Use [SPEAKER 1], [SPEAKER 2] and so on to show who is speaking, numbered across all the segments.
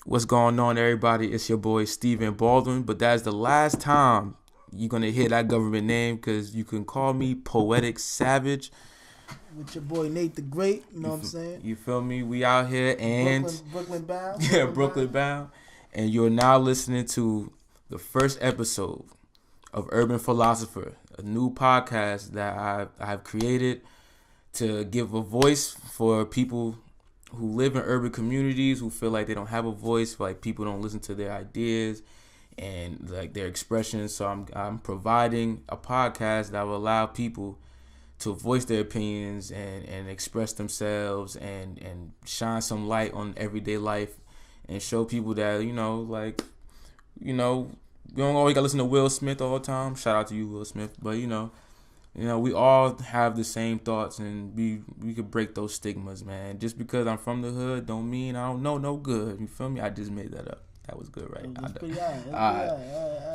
[SPEAKER 1] What's going on, everybody? It's your boy Steven Baldwin, but that's the last time you're gonna hear that government name, because you can call me Poetic Savage.
[SPEAKER 2] With your boy Nate the Great, you know what I'm saying?
[SPEAKER 1] You feel me? We out here and
[SPEAKER 2] Brooklyn bound.
[SPEAKER 1] yeah, Brooklyn bound, and you're now listening to the first episode of Urban Philosopher, a new podcast that I've created to give a voice for people who live in urban communities, who feel like they don't have a voice, like people don't listen to their ideas and like their expressions. So I'm providing a podcast that will allow people to voice their opinions and express themselves and shine some light on everyday life and show people that, you don't always gotta listen to Will Smith all the time. Shout out to you, Will Smith. But we all have the same thoughts, and we could break those stigmas, man. Just because I'm from the hood don't mean I don't know no good. You feel me? I just made that up. That was good, right?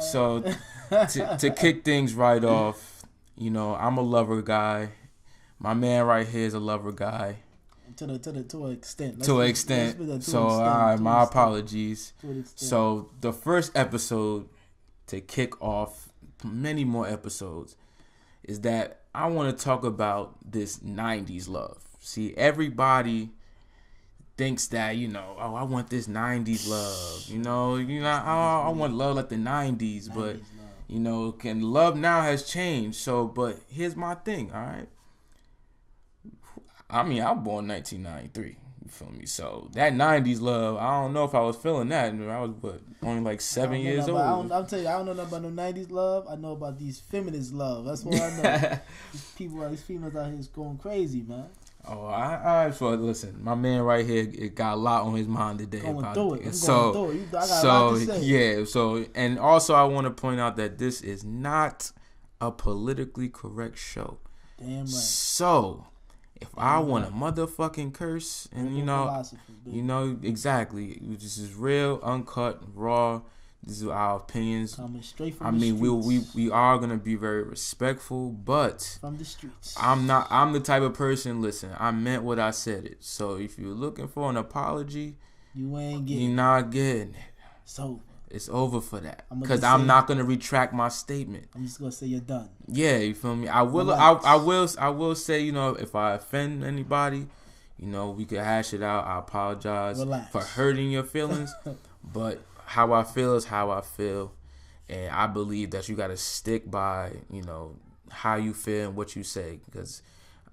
[SPEAKER 1] So to kick things right off, I'm a lover guy. My man right here is a lover guy.
[SPEAKER 2] To an extent.
[SPEAKER 1] To an extent. So my apologies. So the first episode to kick off many more episodes is that I want to talk about this 90s love. See, everybody thinks that, I want this 90s love. I want love like the 90s, but, love now has changed. So, but here's my thing, all right? I mean, I was born 1993. You feel me? So that 90s love, I don't know if I was feeling that. I was only like 7 years old.
[SPEAKER 2] I'll tell you, I don't know nothing about no 90s love. I know about these feminist love. That's what I know. These females out here is going crazy, man.
[SPEAKER 1] Oh, so listen, my man right here, it got a lot on his mind today.
[SPEAKER 2] Going
[SPEAKER 1] through
[SPEAKER 2] it. I got a lot to say.
[SPEAKER 1] Yeah. And also I want to point out that this is not a politically correct show.
[SPEAKER 2] Damn right.
[SPEAKER 1] So if I want to motherfucking curse, and exactly, this is real, uncut, raw. This is our opinions.
[SPEAKER 2] Coming straight from the streets.
[SPEAKER 1] We are gonna be very respectful, but
[SPEAKER 2] from the streets.
[SPEAKER 1] I'm the type of person. Listen, I meant what I said it. So if you're looking for an apology, you're not getting it.
[SPEAKER 2] So
[SPEAKER 1] it's over for that, because I'm not gonna retract my statement.
[SPEAKER 2] I'm just gonna say you're done.
[SPEAKER 1] Yeah, you feel me? I will say, if I offend anybody, we could hash it out. I apologize for hurting your feelings, but how I feel is how I feel, and I believe that you gotta stick by, how you feel and what you say, because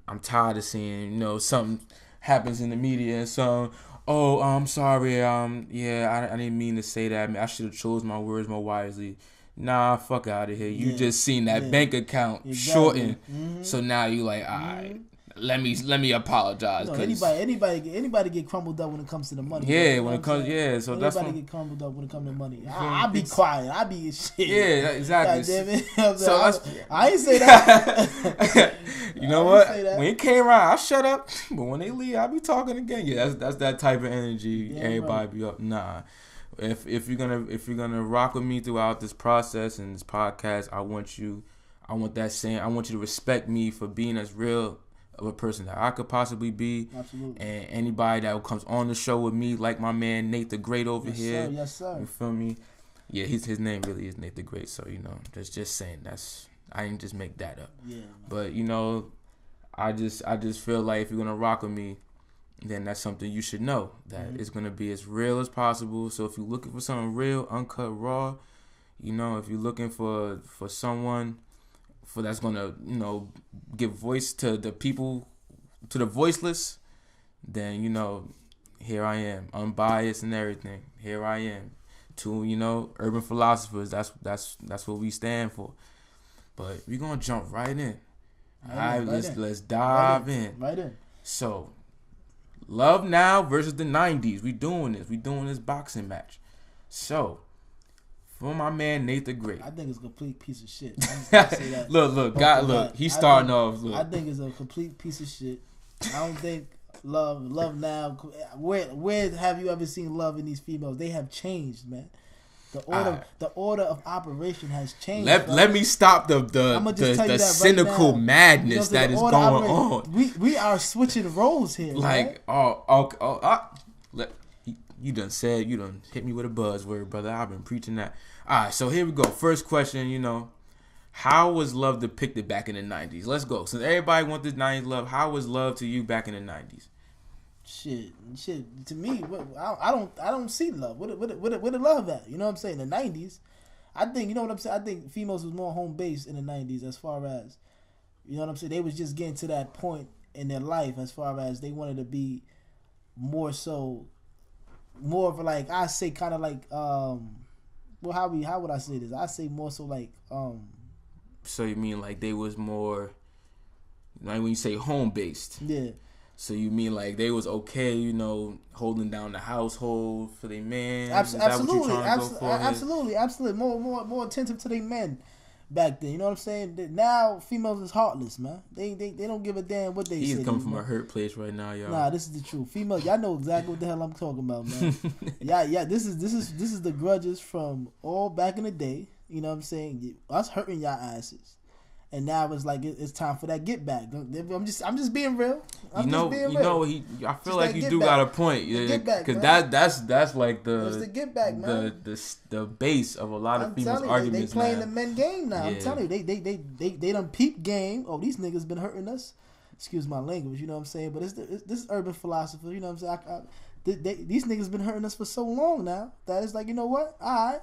[SPEAKER 1] I'm tired of seeing, something happens in the media and some. Oh, I'm sorry. I didn't mean to say that. I should have chose my words more wisely. Nah, fuck out of here. You just seen that bank account shorten, so now you like, all right, let me apologize.
[SPEAKER 2] Anybody get crumbled up when it comes to the money.
[SPEAKER 1] Yeah, when it comes, So that's
[SPEAKER 2] anybody get crumbled up when it comes to money. I be quiet. I be shit.
[SPEAKER 1] Yeah, exactly.
[SPEAKER 2] God damn it. So I ain't say that.
[SPEAKER 1] You know what? When it came around, I shut up. But when they leave, I be talking again. Yeah, that's that type of energy. Everybody be up. Nah. If you're gonna rock with me throughout this process and this podcast, I want you to respect me for being as real of a person that I could possibly be.
[SPEAKER 2] Absolutely.
[SPEAKER 1] And anybody that comes on the show with me, like my man Nate the Great over here.
[SPEAKER 2] Yes, sir.
[SPEAKER 1] You feel me? Yeah, his name really is Nate the Great. So just saying, I didn't just make that up.
[SPEAKER 2] Yeah.
[SPEAKER 1] But I just feel like if you're gonna rock with me, then that's something you should know, that it's gonna be as real as possible. So if you're looking for something real, uncut, raw, if you're looking for someone that's gonna give voice to the people, to the voiceless, then here I am, unbiased and everything. Here I am, to urban philosophers. That's what we stand for. But we're gonna jump right in. All right, let's dive in.
[SPEAKER 2] Right in.
[SPEAKER 1] So, love now versus the 90s. We doing this boxing match. So, for my man Nate the Great,
[SPEAKER 2] I think it's a complete piece of shit. I'm just gonna say that.
[SPEAKER 1] look, he's starting off. Look.
[SPEAKER 2] I think it's a complete piece of shit. I don't think love now. Where have you ever seen love in these females? They have changed, man. The order of operation has changed.
[SPEAKER 1] Let me stop the cynical madness that is going on.
[SPEAKER 2] We are switching roles here.
[SPEAKER 1] Like,
[SPEAKER 2] right?
[SPEAKER 1] You done hit me with a buzzword, brother. I've been preaching that. All right, so here we go. First question, how was love depicted back in the 90s? Let's go. Since everybody wants this 90s love, how was love to you back in the 90s?
[SPEAKER 2] Shit. To me, I don't see love. Where the love at? You know what I'm saying? The 90s, I think, you know what I'm saying? I think females was more home based in the 90s as far as, you know what I'm saying? They was just getting to that point in their life as far as they wanted to be more of a, like, I say kind of like, how would I say this? I say more so like,
[SPEAKER 1] So you mean like they was more, like when you say home based?
[SPEAKER 2] Yeah.
[SPEAKER 1] So you mean like they was okay, holding down the household for their man?
[SPEAKER 2] Absolutely, absolutely. More attentive to their men back then. You know what I'm saying? Now females is heartless, man. They don't give a damn what they say.
[SPEAKER 1] He's coming from a hurt place right now, y'all.
[SPEAKER 2] Nah, this is the truth. Females, y'all know exactly what the hell I'm talking about, man. yeah. This is the grudges from all back in the day. You know what I'm saying? Us hurting y'all asses. And now it's like it's time for that get back. I'm just being real. I
[SPEAKER 1] feel like you do got a point. Yeah, because that's like the
[SPEAKER 2] get back, man.
[SPEAKER 1] The base of a lot of females' arguments.
[SPEAKER 2] They playing the men game now. Yeah. I'm telling you, they done peep game. Oh, these niggas been hurting us. Excuse my language. You know what I'm saying? But this urban philosopher. You know what I'm saying? These niggas been hurting us for so long now that it's like, you know what? All right.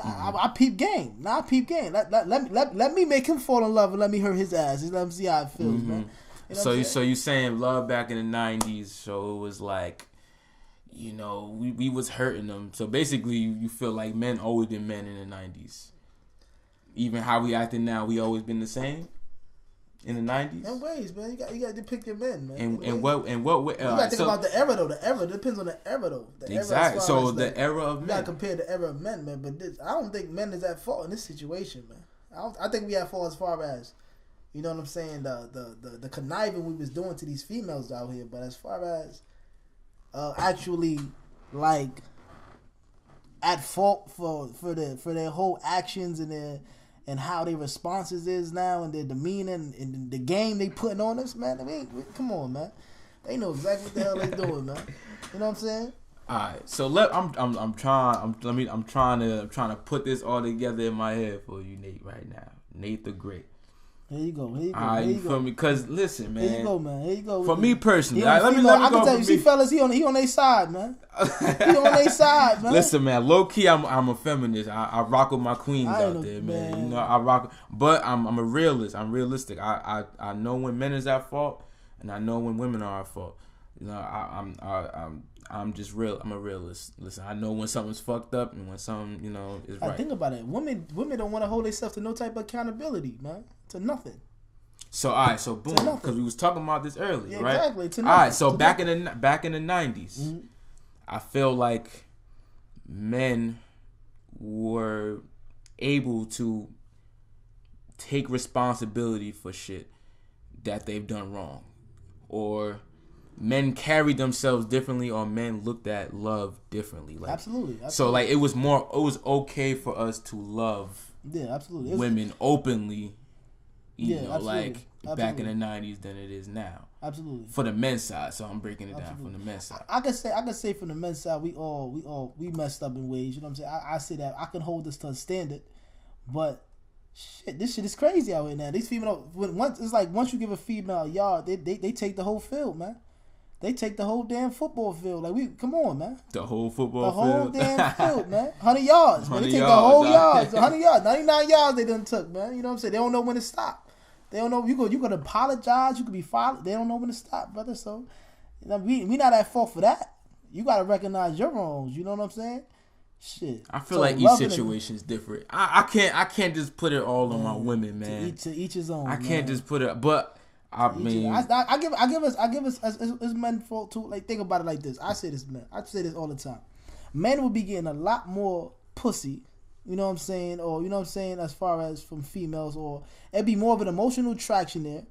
[SPEAKER 2] I peep game. Now I peep game. Let me make him fall in love and let me hurt his ass. Let him see how it feels, man. You know
[SPEAKER 1] so you saying love back in the 90s? So it was like, we was hurting them. So basically, you feel like men always been men in the 90s. Even how we acting now, we always been the same in the 90s.
[SPEAKER 2] In ways, man. You got to depict your men, man.
[SPEAKER 1] And what way?
[SPEAKER 2] You got to think about the era though. The era depends on the era though.
[SPEAKER 1] Exactly. So the era of men.
[SPEAKER 2] You got to compare the era of men, man. But I don't think men is at fault in this situation, man. I think we at fault as far as, you know what I'm saying, the conniving we was doing to these females out here. But as far as actually like at fault for their whole actions and how their responses is now and their demeanor and the game they putting on us, man. I mean, come on, man. They know exactly what the hell they doing, man. You know what I'm saying?
[SPEAKER 1] All right. So I'm trying to put this all together in my head for you, Nate, right now. Nate the Great.
[SPEAKER 2] Here you go.
[SPEAKER 1] All right, you feel me? Because listen, man.
[SPEAKER 2] Here you go, man. Here you go.
[SPEAKER 1] For me personally, let me go.
[SPEAKER 2] I can tell you, see, fellas, he on their side, man. He on their side, man.
[SPEAKER 1] Listen, man. Low key, I'm a feminist. I rock with my queens out there, man. I rock. But I'm a realist. I'm realistic. I know when men is at fault, and I know when women are at fault. I'm just real. I'm a realist. Listen, I know when something's fucked up and when something, is right.
[SPEAKER 2] Think about it. Women don't want to hold themselves to no type of accountability, man. To nothing.
[SPEAKER 1] So all right, so boom, because we was talking about this earlier, right?
[SPEAKER 2] Exactly. To nothing.
[SPEAKER 1] All right, so back in the 90s, mm-hmm. I feel like men were able to take responsibility for shit that they've done wrong, or men carried themselves differently, or men looked at love differently. Like,
[SPEAKER 2] absolutely.
[SPEAKER 1] So like it was okay for us to love
[SPEAKER 2] absolutely.
[SPEAKER 1] Women openly.
[SPEAKER 2] Absolutely.
[SPEAKER 1] Back in the 90s than it is now.
[SPEAKER 2] Absolutely.
[SPEAKER 1] For the men's side, so I'm breaking it down from the men's side.
[SPEAKER 2] I can say from the men's side, we messed up in ways. You know what I'm saying? I say that I can hold this to a standard, but shit, this shit is crazy out here now. These female, once you give a female a yard, they take the whole field, man. They take the whole damn football field. Like, come on, man.
[SPEAKER 1] The whole football
[SPEAKER 2] field? The whole
[SPEAKER 1] field?
[SPEAKER 2] damn field, man. 100 yards, man. They take the whole yards. 100 yards. 99 yards they done took, man. You know what I'm saying? They don't know when to stop. They don't know. You could apologize. You could be followed. They don't know when to stop, brother. So, we not at fault for that. You got to recognize your wrongs. You know what I'm saying? Shit.
[SPEAKER 1] I feel like each situation is different. I can't just put it all on my women, man.
[SPEAKER 2] To each his own.
[SPEAKER 1] I can't just put it, but I mean,
[SPEAKER 2] I give us as men fault too. Like, think about it like this. I say this all the time. Men will be getting a lot more pussy. You know what I'm saying? Or, you know what I'm saying, as far as from females, or it'd be more of an emotional attraction there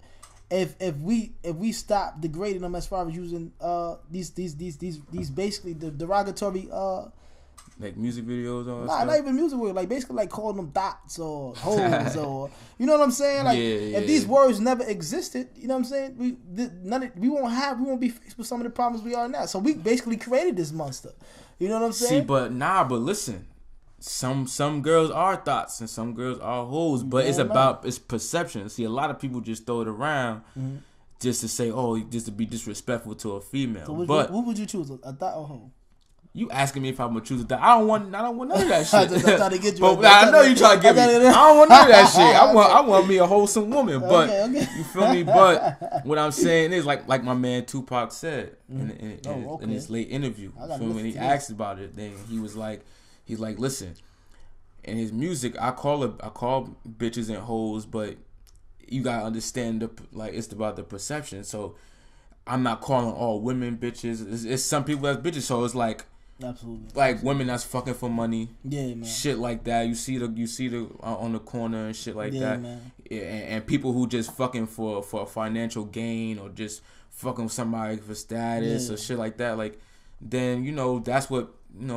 [SPEAKER 2] if we stop degrading them as far as using these basically the derogatory
[SPEAKER 1] Like music videos or
[SPEAKER 2] not even music videos. Like basically like calling them dots or holes or you know what I'm saying. Like if these words never existed, you know what I'm saying. We won't be faced with some of the problems we are now. So we basically created this monster. You know what I'm saying?
[SPEAKER 1] See, but listen. Some girls are thoughts and some girls are hoes, but it's perception. See, a lot of people just throw it around just to say, just to be disrespectful to a female. So
[SPEAKER 2] who would you choose, a thought or hoe?
[SPEAKER 1] You asking me if I'm gonna choose a thought? I don't want none of that shit.
[SPEAKER 2] I'm trying to get you.
[SPEAKER 1] I know you trying to get me. I don't want none of that shit. I want me a wholesome woman, but you feel me? But what I'm saying is like my man Tupac said in his late interview. When he asked about it, then he's like, listen, in his music, I call bitches and hoes, but you gotta understand it's about the perception. So I'm not calling all women bitches. It's some people that's bitches. So it's like, absolutely, like women that's fucking for money, man, shit like that. You see the on the corner and shit like that, man. And people who just fucking for financial gain or just fucking with somebody for status or shit like that. Like then that's what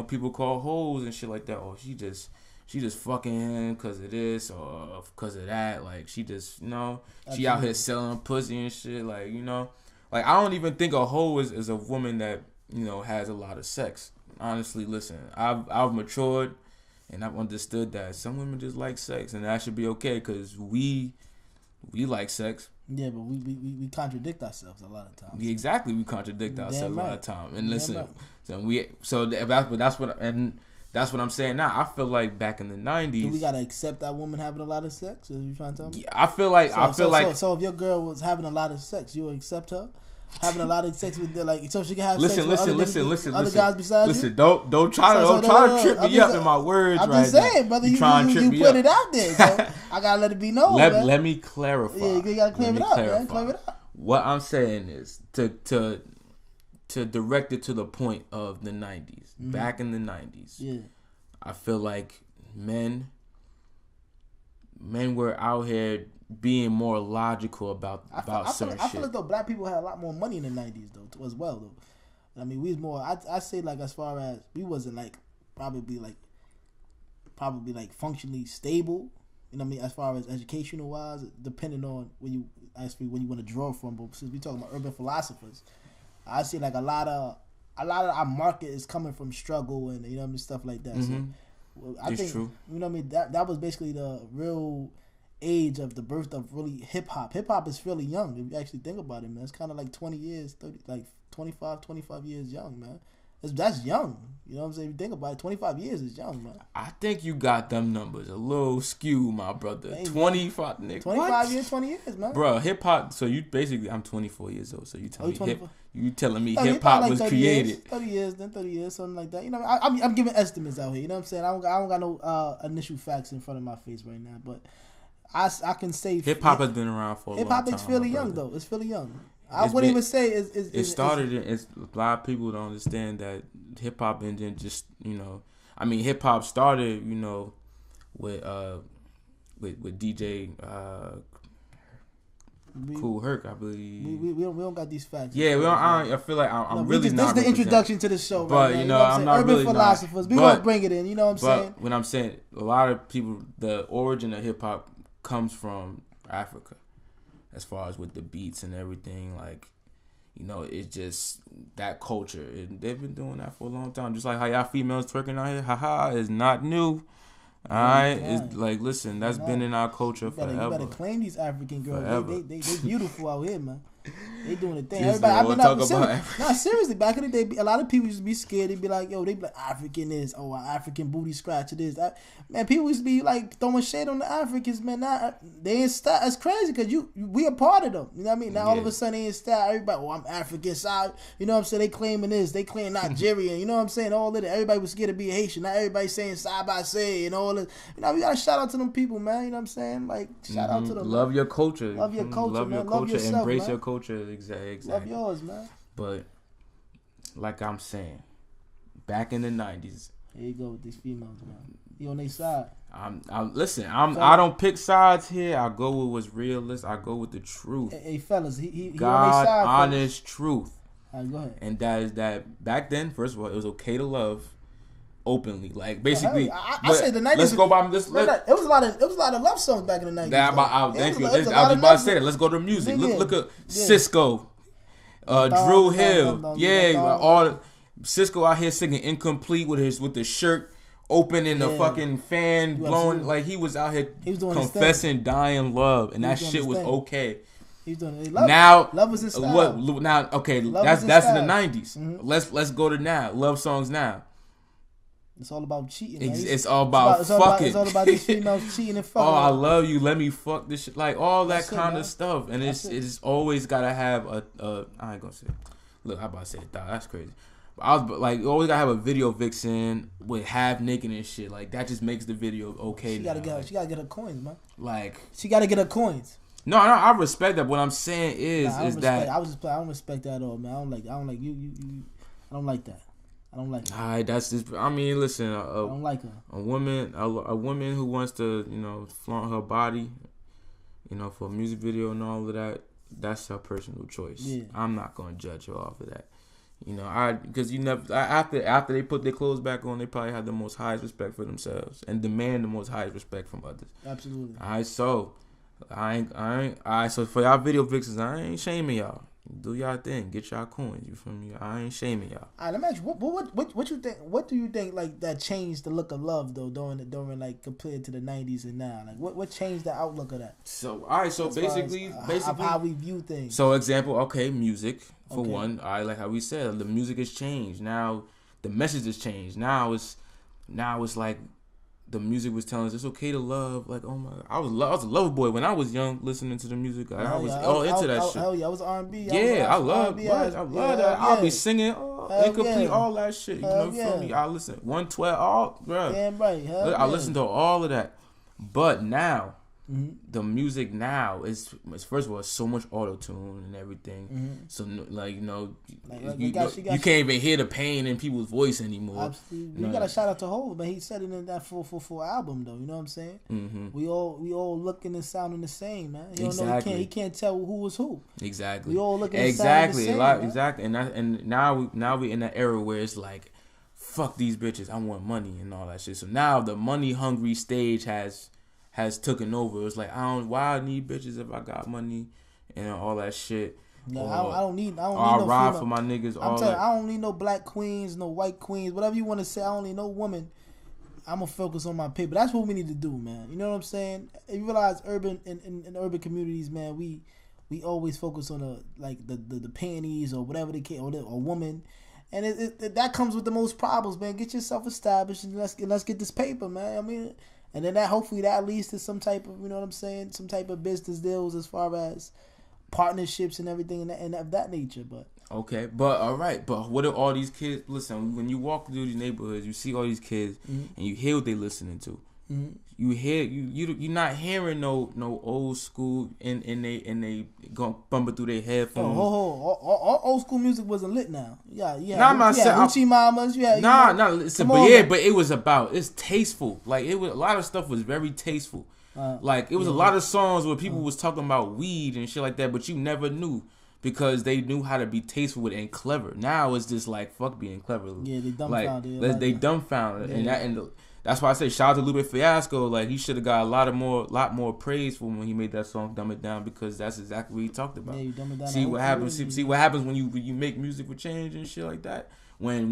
[SPEAKER 1] people call hoes and shit like that. Or she just fucking him because of this or because of that. Like she just she out here selling pussy and shit. Like like I don't even think a hoe is a woman that has a lot of sex. Honestly, listen, I've matured and I've understood that some women just like sex and that should be okay because we like sex. Yeah, but
[SPEAKER 2] we contradict ourselves a lot of times.
[SPEAKER 1] Exactly, we contradict ourselves a lot of times. And listen, that's what I'm saying now. I feel like back in the 90s,
[SPEAKER 2] do we gotta accept that woman having a lot of sex? Is you trying to tell me?
[SPEAKER 1] Yeah, I feel like
[SPEAKER 2] so if your girl was having a lot of sex, you would accept her having a lot of sex with so she can have
[SPEAKER 1] sex with
[SPEAKER 2] other guys besides you?
[SPEAKER 1] Don't try to trip me up in my words. I'm just saying, brother.
[SPEAKER 2] You put it out there. So I gotta let it be known.
[SPEAKER 1] Let me clarify.
[SPEAKER 2] Yeah, you gotta clear it out, man. Clear it out.
[SPEAKER 1] What I'm saying is to direct it to the point of the 90s. Back in the 90s. Yeah. I feel like men were out here being more logical about certain shit.
[SPEAKER 2] I feel like though black people had a lot more money in the 90s though as well though. I mean we was more I say like as far as we wasn't like probably functionally stable. You know what I mean, as far as educational wise, depending on when you want to draw from. But since we talking about urban philosophers, I see like a lot of our market is coming from struggle and you know what I mean, stuff like that. So I think true. You know what I mean, that was basically the real age of the birth of really hip hop. Hip hop is fairly young if you actually think about it, man. It's kind of like 20 years, 30, like 25 years young, man. That's young. You know what I'm saying? If you think about it, 25 years is young, man.
[SPEAKER 1] I think you got them numbers a little skewed, my brother. Hey, 25, nigga.
[SPEAKER 2] 25 years, 20 years, man.
[SPEAKER 1] Bro, hip hop. So you basically, I'm 24 years old. So you telling me hip hop was created
[SPEAKER 2] 30 years, something like that. You know, I'm giving estimates out here. You know what I'm saying? I don't got no initial facts in front of my face right now, but I can say
[SPEAKER 1] hip hop has been around for a long time.
[SPEAKER 2] Hip hop is fairly young though. It's fairly young. I wouldn't even say it
[SPEAKER 1] started. It's a lot of people don't understand that hip hop and then just I mean hip hop started with DJ Cool Herc, I believe.
[SPEAKER 2] We don't got these facts.
[SPEAKER 1] Yeah, we don't. I feel like I'm really not.
[SPEAKER 2] This is the introduction to the show,
[SPEAKER 1] but
[SPEAKER 2] right?
[SPEAKER 1] I'm not
[SPEAKER 2] urban
[SPEAKER 1] really
[SPEAKER 2] philosophers.
[SPEAKER 1] Not.
[SPEAKER 2] We won't bring it in. You know what I'm saying?
[SPEAKER 1] When I'm saying a lot of people, the origin of hip hop comes from Africa. As far as with the beats and everything, like, it's just that culture. They've been doing that for a long time. Just like how y'all females twerking out here, haha, is not new. All right, it's like, listen, that's been in our culture forever. You better
[SPEAKER 2] claim these African girls. They beautiful out here, man. They doing the thing. Everybody, seriously. Back in the day, a lot of people used to be scared. They'd be like, African is, African booty scratch it is. Man, people used to be like throwing shade on the Africans, man. Now they ain't style. That's crazy because we a part of them. You know what I mean? Now all of a sudden they ain't style. Everybody, I'm African side. You know what I'm saying? They claiming this. They claim Nigerian. You know what I'm saying? All of it. Everybody was scared to be Haitian. Now everybody saying side by side and all this. We gotta shout out to them people, man. You know what I'm saying? Like shout out to them.
[SPEAKER 1] Love your culture.
[SPEAKER 2] Love your culture. Love your culture.
[SPEAKER 1] Yourself, embrace
[SPEAKER 2] man.
[SPEAKER 1] Your culture. Exactly.
[SPEAKER 2] Love yours, man.
[SPEAKER 1] But like I'm saying, back in the 90s.
[SPEAKER 2] Here you go with these females, man. You on their side.
[SPEAKER 1] I don't pick sides here. I go with what's realist. I go with the truth.
[SPEAKER 2] Hey fellas, he
[SPEAKER 1] God,
[SPEAKER 2] on their side.
[SPEAKER 1] Honest truth.
[SPEAKER 2] All right, go ahead.
[SPEAKER 1] And that is that back then, first of all, it was okay to love. openly. Like basically,
[SPEAKER 2] I say the 90s.
[SPEAKER 1] Let's go by this.
[SPEAKER 2] It was a lot of love songs back in the 90s.
[SPEAKER 1] I was about to say that. Let's go to music. Look at Cisco, Drew Hill. All Cisco out here singing Incomplete with the shirt open and the fucking fan blowing. Like he was out here confessing dying love, and that shit was okay.
[SPEAKER 2] He's doing it.
[SPEAKER 1] Love
[SPEAKER 2] was in style.
[SPEAKER 1] Now? Okay, that's in the 90s. Mm-hmm. Let's go to now. Love songs now.
[SPEAKER 2] It's all about cheating.
[SPEAKER 1] It's all about fucking.
[SPEAKER 2] It's all about these females cheating and fucking.
[SPEAKER 1] Oh, I love you. Let me fuck this shit. Like all that kind of stuff. And it's always gotta have a. I ain't gonna say. Look, how about to say it? That's crazy. But I was like, you always gotta have a video vixen with half naked and shit. Like that just makes the video okay. She gotta
[SPEAKER 2] get her coins, man.
[SPEAKER 1] Like
[SPEAKER 2] she gotta get her coins.
[SPEAKER 1] No, I respect that. What I'm saying that
[SPEAKER 2] I don't respect that at all, man. I don't like you. I don't like that. I don't like that.
[SPEAKER 1] All right, that's just. I mean, listen. I
[SPEAKER 2] don't like her.
[SPEAKER 1] A woman who wants to, flaunt her body, for a music video and all of that. That's her personal choice. Yeah. I'm not gonna judge her off of that. Because after they put their clothes back on, they probably have the most highest respect for themselves and demand the most highest respect from others.
[SPEAKER 2] Absolutely.
[SPEAKER 1] All right, so. So for y'all video vixens, I ain't shaming y'all. Do y'all thing, get y'all coins. You feel me? I ain't shaming y'all.
[SPEAKER 2] All right, let me ask you, what you think? What do you think like that changed the look of love though during like compared to the 90s and now? Like what changed the outlook of that?
[SPEAKER 1] So all right, so basically
[SPEAKER 2] how we view things.
[SPEAKER 1] So example, okay, music for one. All right, like how we said, the music has changed. Now the message has changed. Now it's like. The music was telling us it's okay to love. Like, oh my God. I was a lover boy when I was young, listening to the music. I was all into that shit.
[SPEAKER 2] Hell yeah, I was R&B.
[SPEAKER 1] Yeah, I love that. I'll be singing Incomplete, all that shit. You feel me? I listen 112, all, bro.
[SPEAKER 2] Damn right.
[SPEAKER 1] I listen to all of that. But now, the music now is first of all, it's so much auto tune and everything. Mm-hmm. So you can't even hear the pain in people's voice anymore.
[SPEAKER 2] Absolutely. You got to shout out to Hov, but he said it in that full album though. You know what I'm saying? Mm-hmm. We all looking and sounding the same, man. You don't know, he can't tell who was who.
[SPEAKER 1] Exactly.
[SPEAKER 2] We all looking and sounding the same.
[SPEAKER 1] Exactly. And now we in that era where it's like, fuck these bitches, I want money and all that shit. So now the money hungry stage has taken over. It's like why I need bitches if I got money and all that shit.
[SPEAKER 2] No, I don't need no
[SPEAKER 1] ride
[SPEAKER 2] female.
[SPEAKER 1] for my niggas.
[SPEAKER 2] I'm telling you, I don't need no black queens, no white queens, whatever you want to say. I don't need no woman. I'm gonna focus on my paper. That's what we need to do, man. You know what I'm saying? If you realize in urban communities, man, we always focus on the panties or whatever they can or woman. And that comes with the most problems, man. Get yourself established and let's get this paper, man. I mean, and then hopefully that leads to some type of, you know what I'm saying, some type of business deals as far as partnerships and everything and of that nature. But
[SPEAKER 1] okay, but all right, but what are all these kids? Listen, when you walk through these neighborhoods, you see all these kids, and you hear what they listening to. Mm-hmm. You hear you're not hearing no old school and they go bumping through their headphones.
[SPEAKER 2] All old school music wasn't lit now. Yeah.
[SPEAKER 1] I'm not saying
[SPEAKER 2] Hoochie Mamas.
[SPEAKER 1] Listen, but it was it's tasteful. Like a lot of stuff was very tasteful. Like it was a lot of songs where people was talking about weed and shit like that, but you never knew because they knew how to be tasteful with it and clever. Now it's just like fuck being clever.
[SPEAKER 2] Yeah, they dumbfounded.
[SPEAKER 1] Like, they dumbfounded, and that's why I say shout out to Lupe Fiasco. Like he should have got a lot more praise for when he made that song "Dumb It Down" because that's exactly what he talked about.
[SPEAKER 2] Yeah, you dumb it down.
[SPEAKER 1] See what happens. See what happens when you make music with change and shit like that. When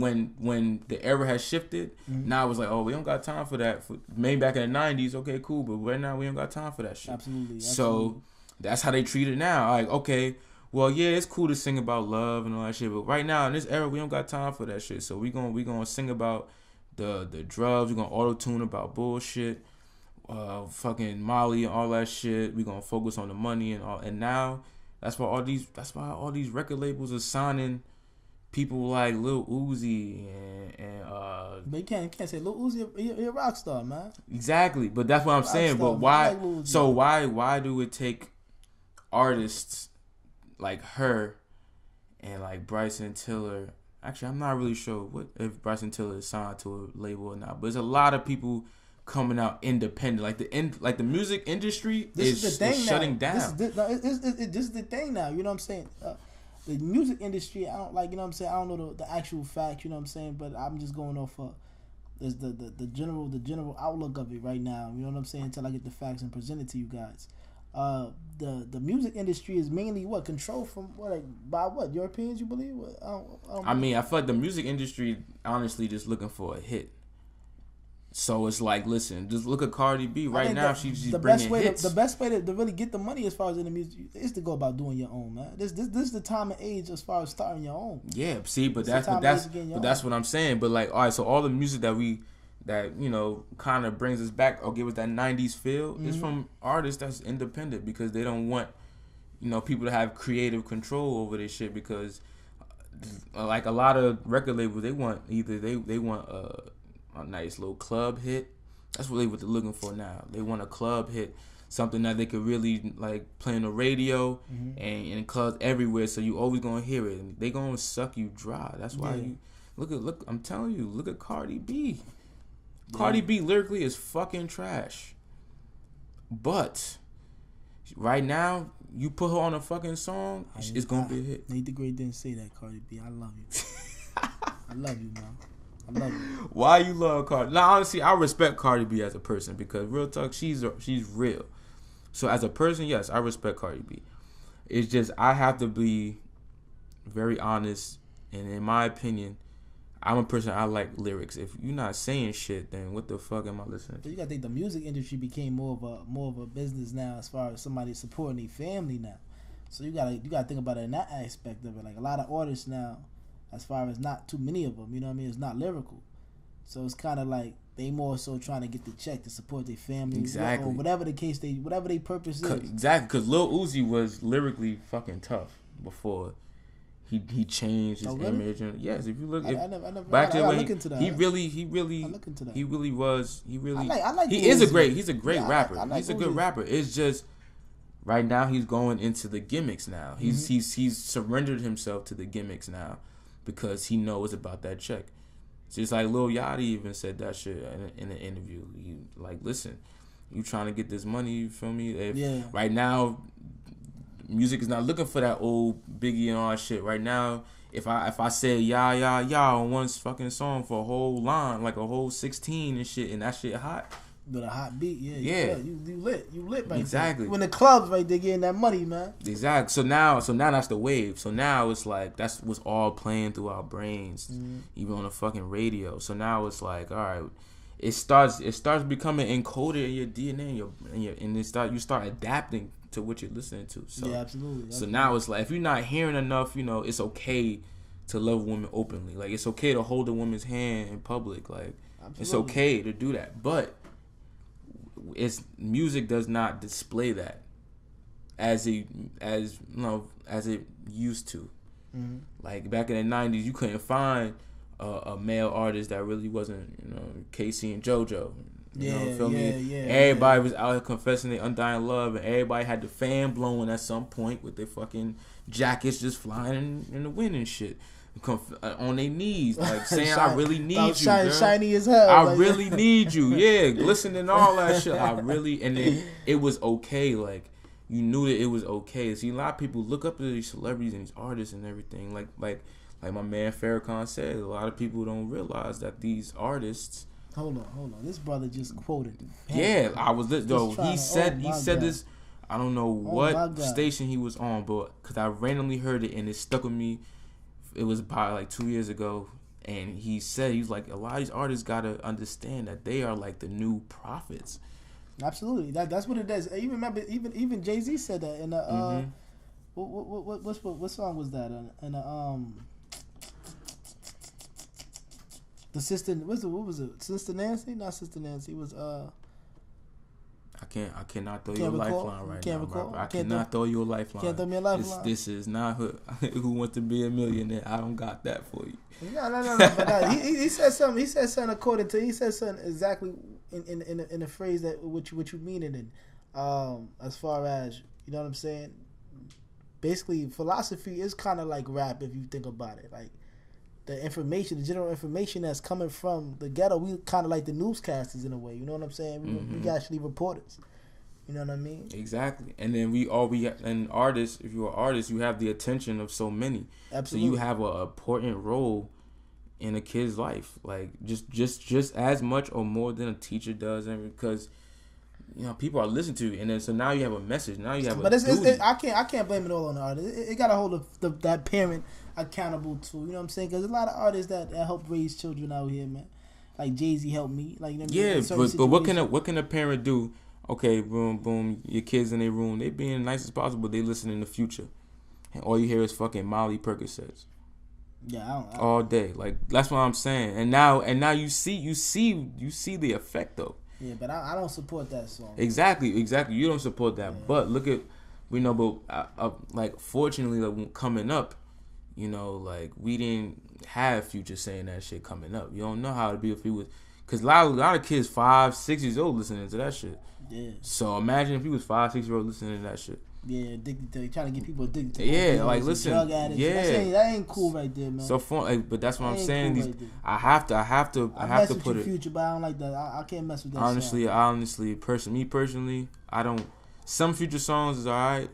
[SPEAKER 1] the era has shifted, now it's like, oh, we don't got time for that. Maybe back in the 90s, okay, cool, but right now we don't got time for that shit.
[SPEAKER 2] Absolutely.
[SPEAKER 1] So that's how they treat it now. Like, okay, well, yeah, it's cool to sing about love and all that shit, but right now in this era, we don't got time for that shit. So we gonna sing about the drugs. We're gonna auto tune about bullshit, fucking Molly and all that shit. We gonna focus on the money and all. And now that's why all these record labels are signing people like Lil Uzi and
[SPEAKER 2] but you can't say Lil Uzi he a rock star, man.
[SPEAKER 1] Exactly, but that's what I'm saying. But why? So why do it take artists like her and like Bryson Tiller? Actually, I'm not really sure if Bryson Tiller is signed to a label or not. But there's a lot of people coming out independent. Like the music industry is shutting down.
[SPEAKER 2] This is the thing now. You know what I'm saying? The music industry, I don't like. You know what I'm saying? I don't know the actual fact. You know what I'm saying? But I'm just going off is the general outlook of it right now. You know what I'm saying? Until I get the facts and present it to you guys. The music industry is mainly controlled from by Europeans, you believe?
[SPEAKER 1] I mean, I feel like the music industry honestly just looking for a hit. So it's like, listen, just look at Cardi B right now. She's bringing hits.
[SPEAKER 2] The best way to really get the money as far as in the music is to go about doing your own, man. This is the time and age as far as starting your own.
[SPEAKER 1] Yeah, see, but that's what I'm saying. But like, all right, so all the music that you know kind of brings us back or give us that 90s feel is from artists that's independent, because they don't want, you know, people to have creative control over this shit, because like a lot of record labels, they want a nice little club hit. That's what they're looking for now. They want a club hit, something that they could really like play on the radio and in clubs everywhere, so you always gonna hear it. And they gonna suck you dry. That's why you look. I'm telling you, look at Cardi B. Cardi B lyrically is fucking trash. But right now, you put her on a fucking song, it's gonna be a hit.
[SPEAKER 2] Nate the Great didn't say that, Cardi B. I love you. I love you, man. I love you.
[SPEAKER 1] Why you love Cardi? Now, honestly, I respect Cardi B as a person, because real talk, she's real. So as a person, yes, I respect Cardi B. It's just I have to be very honest, and in my opinion, I'm a person, I like lyrics. If you're not saying shit, then what the fuck am I listening to?
[SPEAKER 2] You gotta think the music industry became more of a business now, as far as somebody supporting their family now. So you gotta think about it in that aspect of it. Like a lot of artists now, as far as not too many of them, you know what I mean? It's not lyrical. So it's kind of like they more so trying to get the check to support their family.
[SPEAKER 1] Exactly.
[SPEAKER 2] Or whatever the case, whatever their purpose is.
[SPEAKER 1] Exactly, because Lil Uzi was lyrically fucking tough before he changed his image. And yes, if you look, he is a great rapper. He's a good rapper. It's just right now he's going into the gimmicks now. He's surrendered himself to the gimmicks now, because he knows about that check. It's just like Lil Yachty even said that shit in an interview. He like, listen, you trying to get this money, you feel me? Right now, music is not looking for that old Biggie and all that shit. Right now, if I say ya on one fucking song for a whole line, like a whole 16 and shit, and that shit hot.
[SPEAKER 2] With a hot beat, you lit right
[SPEAKER 1] exactly.
[SPEAKER 2] When the clubs right there getting that money, man.
[SPEAKER 1] Exactly. So now that's the wave. So now it's like that's what's all playing through our brains, even on the fucking radio. So now it's like, all right, it starts becoming encoded in your DNA and you start adapting to what you're listening to. So
[SPEAKER 2] yeah, absolutely.
[SPEAKER 1] So now it's like, if you're not hearing enough, you know, it's okay to love women openly. Like, it's okay to hold a woman's hand in public. Like, absolutely. It's okay to do that, but music does not display that as it used to. Like back in the 90s, you couldn't find a male artist that really wasn't, you know, Casey and JoJo. You know, feel me? Everybody was out here confessing their undying love, and everybody had the fan blowing at some point with their fucking jackets just flying in the wind and shit. On their knees, like saying, "I really need you, girl.
[SPEAKER 2] Shiny as hell.
[SPEAKER 1] I really need you." Yeah, glistening, all that shit. And then it was okay. Like, you knew that it was okay. See, a lot of people look up to these celebrities and these artists and everything. Like my man Farrakhan said, a lot of people don't realize that these artists.
[SPEAKER 2] Hold on. This brother just quoted.
[SPEAKER 1] Yeah, I was though. He said this. I don't know what station he was on, but because I randomly heard it and it stuck with me. It was probably like 2 years ago, and he was like, a lot of these artists gotta understand that they are like the new prophets.
[SPEAKER 2] Absolutely, that's what it is. You remember, even Jay-Z said that in the what song was that? In the sister, what was it? Sister Nancy? Not Sister Nancy. It was
[SPEAKER 1] I cannot throw you a lifeline right now. I cannot throw you a lifeline.
[SPEAKER 2] Can't throw me a lifeline.
[SPEAKER 1] This is not Who Wants to Be a Millionaire. I don't got that for you.
[SPEAKER 2] No. But he said something. He said something according to. He said something exactly in a phrase that what you mean it in. As far as, you know what I'm saying. Basically, philosophy is kind of like rap if you think about it. Like the general information that's coming from the ghetto, we kind of like the newscasters in a way. You know what I'm saying? We actually reporters. You know what I mean?
[SPEAKER 1] Exactly. And then and artists, if you're an artist, you have the attention of so many.
[SPEAKER 2] Absolutely.
[SPEAKER 1] So you have an important role in a kid's life, like just as much or more than a teacher does, and because people are listening to you, and then so now you have a message. Now you have. But
[SPEAKER 2] I can't blame it all on the artist. It got to hold that parent accountable too. You know what I'm saying? Because a lot of artists that help raise children out here, man. Like Jay-Z helped me. Like
[SPEAKER 1] but what can a parent do? Okay, boom, your kids in their room, they being nice as possible. They listen in the future, and all you hear is fucking Molly Percocets.
[SPEAKER 2] Yeah, I don't
[SPEAKER 1] all day. Like that's what I'm saying. And now you see the effect though.
[SPEAKER 2] Yeah, but I don't support that song.
[SPEAKER 1] Exactly. You don't support that. Yeah. But look at like fortunately, like, coming up, like we didn't have Future saying that shit coming up. You don't know how it'd be if he was, because a lot of kids 5, 6 years old listening to that shit.
[SPEAKER 2] Yeah.
[SPEAKER 1] So imagine if he was 5, 6 years old listening to that shit.
[SPEAKER 2] Yeah, addicted to it, trying to get people addicted to it.
[SPEAKER 1] Yeah, like listen,
[SPEAKER 2] drug addicts.
[SPEAKER 1] Yeah,
[SPEAKER 2] that ain't cool right there, man.
[SPEAKER 1] So fun, but that's what I'm saying.
[SPEAKER 2] Cool right
[SPEAKER 1] I have to put it.
[SPEAKER 2] Future, but I don't like that. I can't mess with that.
[SPEAKER 1] Honestly, personally, I don't. Some Future songs is alright,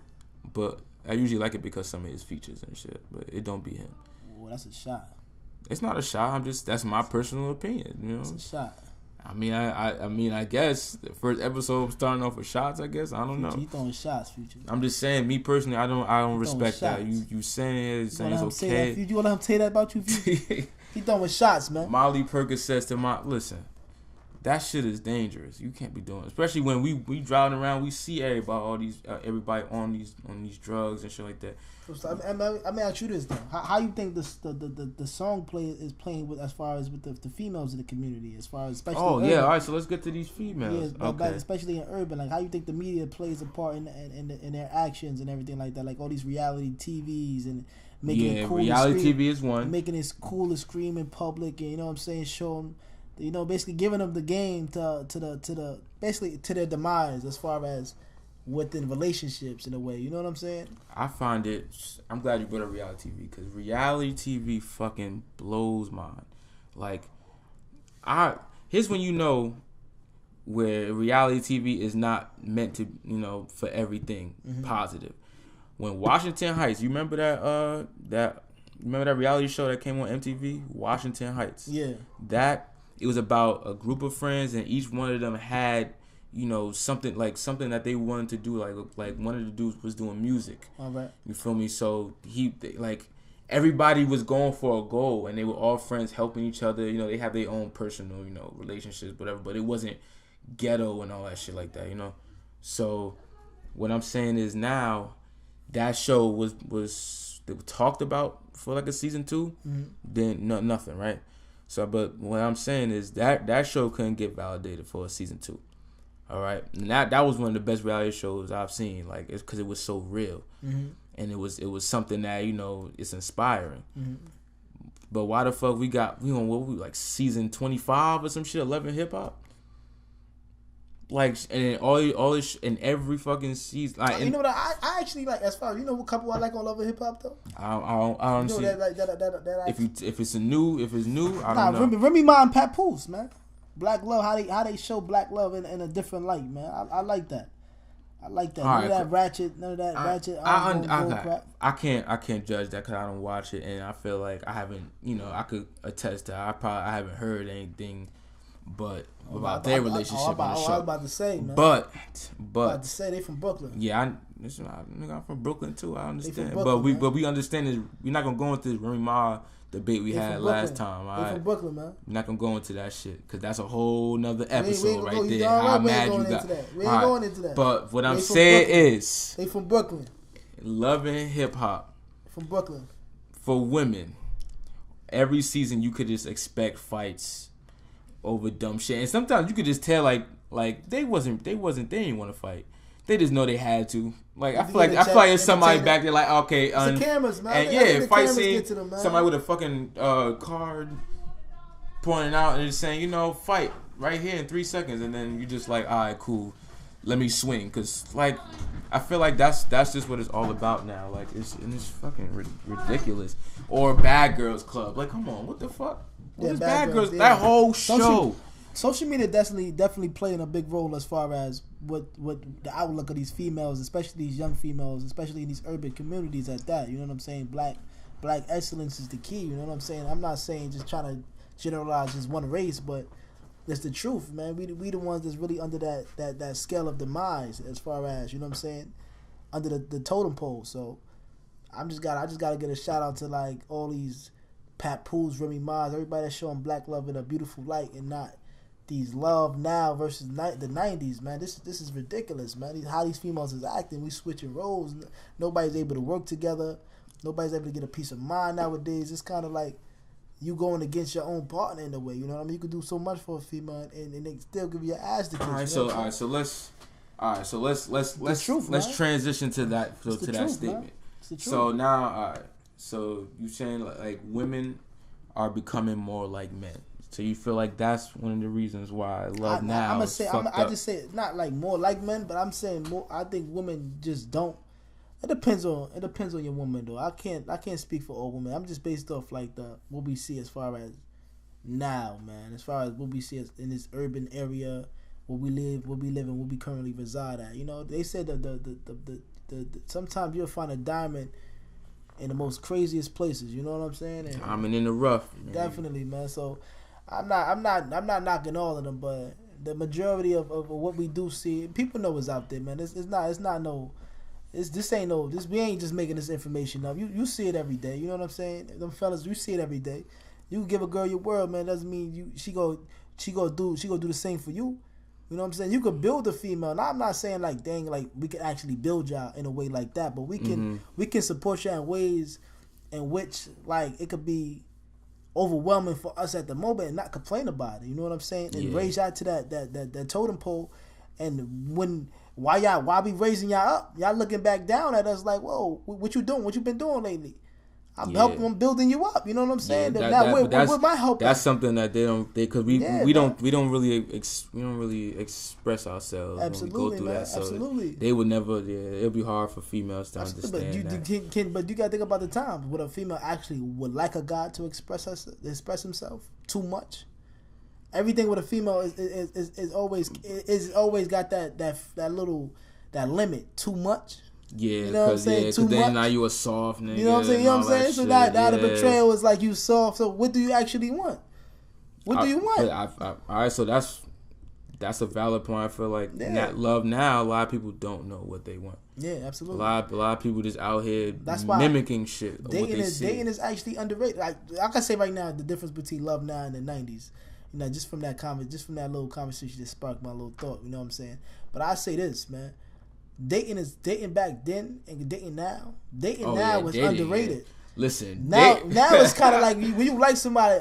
[SPEAKER 1] but I usually like it because some of his features and shit. But it don't be him.
[SPEAKER 2] Well, that's a shot.
[SPEAKER 1] It's not a shot. That's my personal opinion.
[SPEAKER 2] It's a shot.
[SPEAKER 1] I mean, I guess the first episode starting off with shots. I guess I don't know.
[SPEAKER 2] You throwing shots, Future.
[SPEAKER 1] I'm just saying, me personally, I don't respect that. You saying it's okay.
[SPEAKER 2] You want to say that about you, Future? He throwing shots, man.
[SPEAKER 1] Molly Percocets to listen. That shit is dangerous. You can't be doing it. Especially when we driving around, we see everybody on these drugs and shit like that.
[SPEAKER 2] So, I mean, ask you this though: how you think the song is playing with as far as with the females in the community, as far as especially.
[SPEAKER 1] Oh yeah, all right. So let's get to these females.
[SPEAKER 2] Yeah, okay. Especially in urban, like how you think the media plays a part in their actions and everything like that, like all these reality TVs and making it cool.
[SPEAKER 1] Reality TV is one.
[SPEAKER 2] Making it cool to scream in public, and what I'm saying, showing. Basically giving them the game to their demise as far as within relationships in a way. You know what I'm saying?
[SPEAKER 1] I'm glad you brought up reality TV because reality TV fucking blows mine. Like, here's when you know where reality TV is not meant to, for everything positive. When Washington Heights, you remember that reality show that came on MTV, Washington Heights?
[SPEAKER 2] Yeah.
[SPEAKER 1] It was about a group of friends, and each one of them had, something that they wanted to do. Like one of the dudes was doing music.
[SPEAKER 2] All right.
[SPEAKER 1] You feel me? So everybody was going for a goal, and they were all friends helping each other. They have their own personal, relationships, whatever. But it wasn't ghetto and all that shit like that. So what I'm saying is now that show was they were talked about for like a season 2, then nothing, right? So, but what I'm saying is that show couldn't get validated for a season 2. All right, and that was one of the best reality shows I've seen. Like, it's because it was so real, and it was something that it's inspiring. But why the fuck we like season 25 or some shit, 11 hip hop? Like, and all this in every fucking season. Like,
[SPEAKER 2] you know what I actually like as far as what couple I like on Love and Hip Hop though.
[SPEAKER 1] I don't see that if it's new, I don't know.
[SPEAKER 2] Remy Ma and Papoose, man. Black love, how they show black love in a different light, man. I like that. None of that ratchet.
[SPEAKER 1] I can't judge that because I don't watch it, and I feel like I haven't. I could attest that I haven't heard anything. But about their relationship on the show.
[SPEAKER 2] I was about to say, man.
[SPEAKER 1] But
[SPEAKER 2] about to say they from Brooklyn.
[SPEAKER 1] Yeah, I'm from Brooklyn too. I understand.
[SPEAKER 2] Brooklyn,
[SPEAKER 1] but we understand is we're not gonna go into this Remy Ma debate we had last time.
[SPEAKER 2] They from Brooklyn, man.
[SPEAKER 1] We're not gonna go into that shit because that's a whole nother episode right there. How mad you got?
[SPEAKER 2] We ain't going into that.
[SPEAKER 1] But what I'm saying is,
[SPEAKER 2] they from Brooklyn.
[SPEAKER 1] Loving hip hop
[SPEAKER 2] from Brooklyn
[SPEAKER 1] for women. Every season you could just expect fights over dumb shit, and sometimes you could just tell like they didn't want to fight. They just know they had to. Like I feel like there's somebody back there like okay,
[SPEAKER 2] the cameras, man. And
[SPEAKER 1] fight scene. Somebody with a fucking card pointing out and just saying, fight right here in 3 seconds, and then you just like, all right, cool, let me swing, cause like I feel like that's just what it's all about now. Like it's fucking ridiculous. Or Bad Girls Club. Like come on, what the fuck? What is Bad Girls? Yeah. That whole show.
[SPEAKER 2] Social media definitely playing a big role as far as what the outlook of these females, especially these young females, especially in these urban communities at that. You know what I'm saying? Black black excellence is the key. You know what I'm saying? I'm not saying just trying to generalize just one race, but it's the truth, man. We the ones that's really under that scale of demise, as far as, you know what I'm saying, under the totem pole. So I just gotta get a shout out to like all these Pat Pools, Remy Ma's, everybody that's showing black love in a beautiful light, and not these love now versus the 90s, man. This is ridiculous, man. How these females is acting. We switching roles. Nobody's able to work together. Nobody's able to get a peace of mind nowadays. It's kind of like you going against your own partner in a way. You know what I mean? You could do so much for a female, and they still give you your ass to kiss.
[SPEAKER 1] So let's transition to that statement. So now, so you saying like women are becoming more like men. So you feel like that's one of the reasons why love now is fucked up.
[SPEAKER 2] I just say not like more like men, but I'm saying more. I think women just don't. It depends on your woman though. I can't speak for all women. I'm just based off like what we see as far as now, man. As far as what we see in this urban area, where we live, where we currently reside at. You know, they said that the sometimes you'll find a diamond in the most craziest places. You know what I'm saying? And
[SPEAKER 1] diamond in the rough. Man.
[SPEAKER 2] Definitely, man. So I'm not knocking all of them, but the majority of what we do see, people know what's out there, man. We ain't just making this information up. You see it every day. You know what I'm saying? Them fellas, you see it every day. You give a girl your world, man. Doesn't mean she go do the same for you. You know what I'm saying? You could build a female. Now I'm not saying like dang, like we can actually build y'all in a way like that, but we can support y'all in ways in which like it could be overwhelming for us at the moment and not complain about it. You know what I'm saying? And raise y'all to that totem pole. And why be raising y'all up? Y'all looking back down at us like, whoa, what you doing? What you been doing lately? I'm building you up. You know what I'm saying? Where my help?
[SPEAKER 1] That's something that because we don't really express ourselves.
[SPEAKER 2] Absolutely,
[SPEAKER 1] when we go through
[SPEAKER 2] man.
[SPEAKER 1] that. So
[SPEAKER 2] absolutely.
[SPEAKER 1] They would never. It'll be hard for females to understand that.
[SPEAKER 2] But you gotta think about the times when a female actually would like a guy to express himself too much. Everything with a female is always got that limit too much.
[SPEAKER 1] Yeah,
[SPEAKER 2] you know what I'm saying?
[SPEAKER 1] Because then now you a soft nigga.
[SPEAKER 2] You know what I'm saying? You know what I'm saying? So now the betrayal is like you soft. So what do you actually want? What do you want?
[SPEAKER 1] All right, so that's a valid point. I feel like love now, a lot of people don't know what they want.
[SPEAKER 2] Yeah, absolutely.
[SPEAKER 1] A lot of people just out here mimicking shit.
[SPEAKER 2] Dating is actually underrated. Like I can say right now, the difference between love now and the 90s. You know, just from that little conversation that sparked my little thought. You know what I'm saying? But I say this, man. Dating back then and dating now. Was underrated.
[SPEAKER 1] Yeah. Listen,
[SPEAKER 2] now it's kind of like when you like somebody,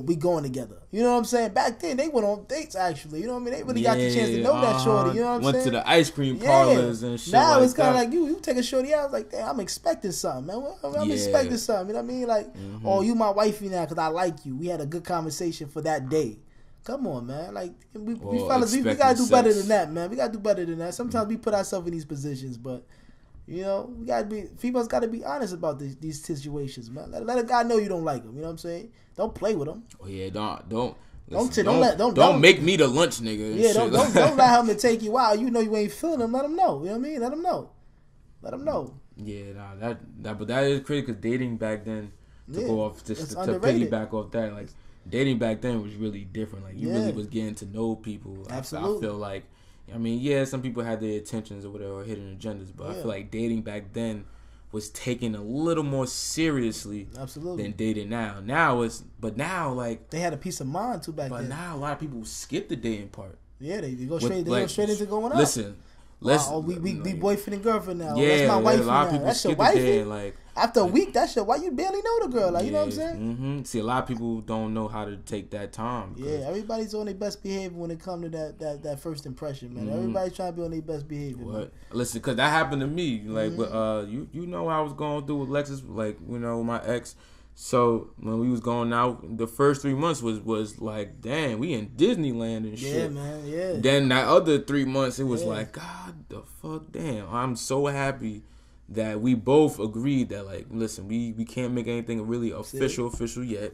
[SPEAKER 2] we going together. You know what I'm saying? Back then they went on dates actually. You know what I mean? They really got the chance to know that shorty. You know what I'm saying?
[SPEAKER 1] Went to the ice cream parlors and shit.
[SPEAKER 2] Now it's kind of like you take a shorty out. I was like, damn, I'm expecting something, man. I'm expecting something. You know what I mean? Like, you my wifey now because I like you. We had a good conversation for that day. Come on, man. Like, we fellas, we gotta do better than that, man. We gotta do better than that. Sometimes we put ourselves in these positions, but you know, females gotta be honest about these situations, man. Let a guy know you don't like him. You know what I'm saying? Don't play with him.
[SPEAKER 1] Oh yeah, don't make me the lunch nigga.
[SPEAKER 2] Yeah, don't allow him to take you out. You know you ain't feeling him. Let him know. You know what I mean? Let him know.
[SPEAKER 1] Yeah, but that is crazy because dating back then to go off to piggyback off that, like dating back then was really different. Like you really was getting to know people.
[SPEAKER 2] Absolutely.
[SPEAKER 1] I feel like, I mean, some people had their intentions or whatever, or hidden agendas, but I feel like dating back then was taken a little more seriously than dating now. Now like
[SPEAKER 2] they had a peace of mind too back then.
[SPEAKER 1] But now a lot of people skip the dating part.
[SPEAKER 2] Yeah, they go straight. They go straight into going out.
[SPEAKER 1] Listen,
[SPEAKER 2] we boyfriend and girlfriend now.
[SPEAKER 1] Yeah,
[SPEAKER 2] that's my wife now.
[SPEAKER 1] A lot of people
[SPEAKER 2] that's
[SPEAKER 1] skip
[SPEAKER 2] your wifey.
[SPEAKER 1] the day,
[SPEAKER 2] after a week, that's your wife. You barely know the girl. Like you know what I'm saying?
[SPEAKER 1] Mm-hmm. See, a lot of people don't know how to take that time.
[SPEAKER 2] Yeah, everybody's on their best behavior when it comes to that first impression, man. Mm-hmm. Everybody's trying to be on their best behavior.
[SPEAKER 1] What? Listen, because that happened to me. Like, you know what I was going through with Lexus, like, you know, my ex. So when we was going out, the first 3 months was like, damn, we in Disneyland and shit.
[SPEAKER 2] Yeah, man. Yeah.
[SPEAKER 1] Then that other 3 months, it was like, God the fuck, damn, I'm so happy that we both agreed that, like, listen, we can't make anything really official yet.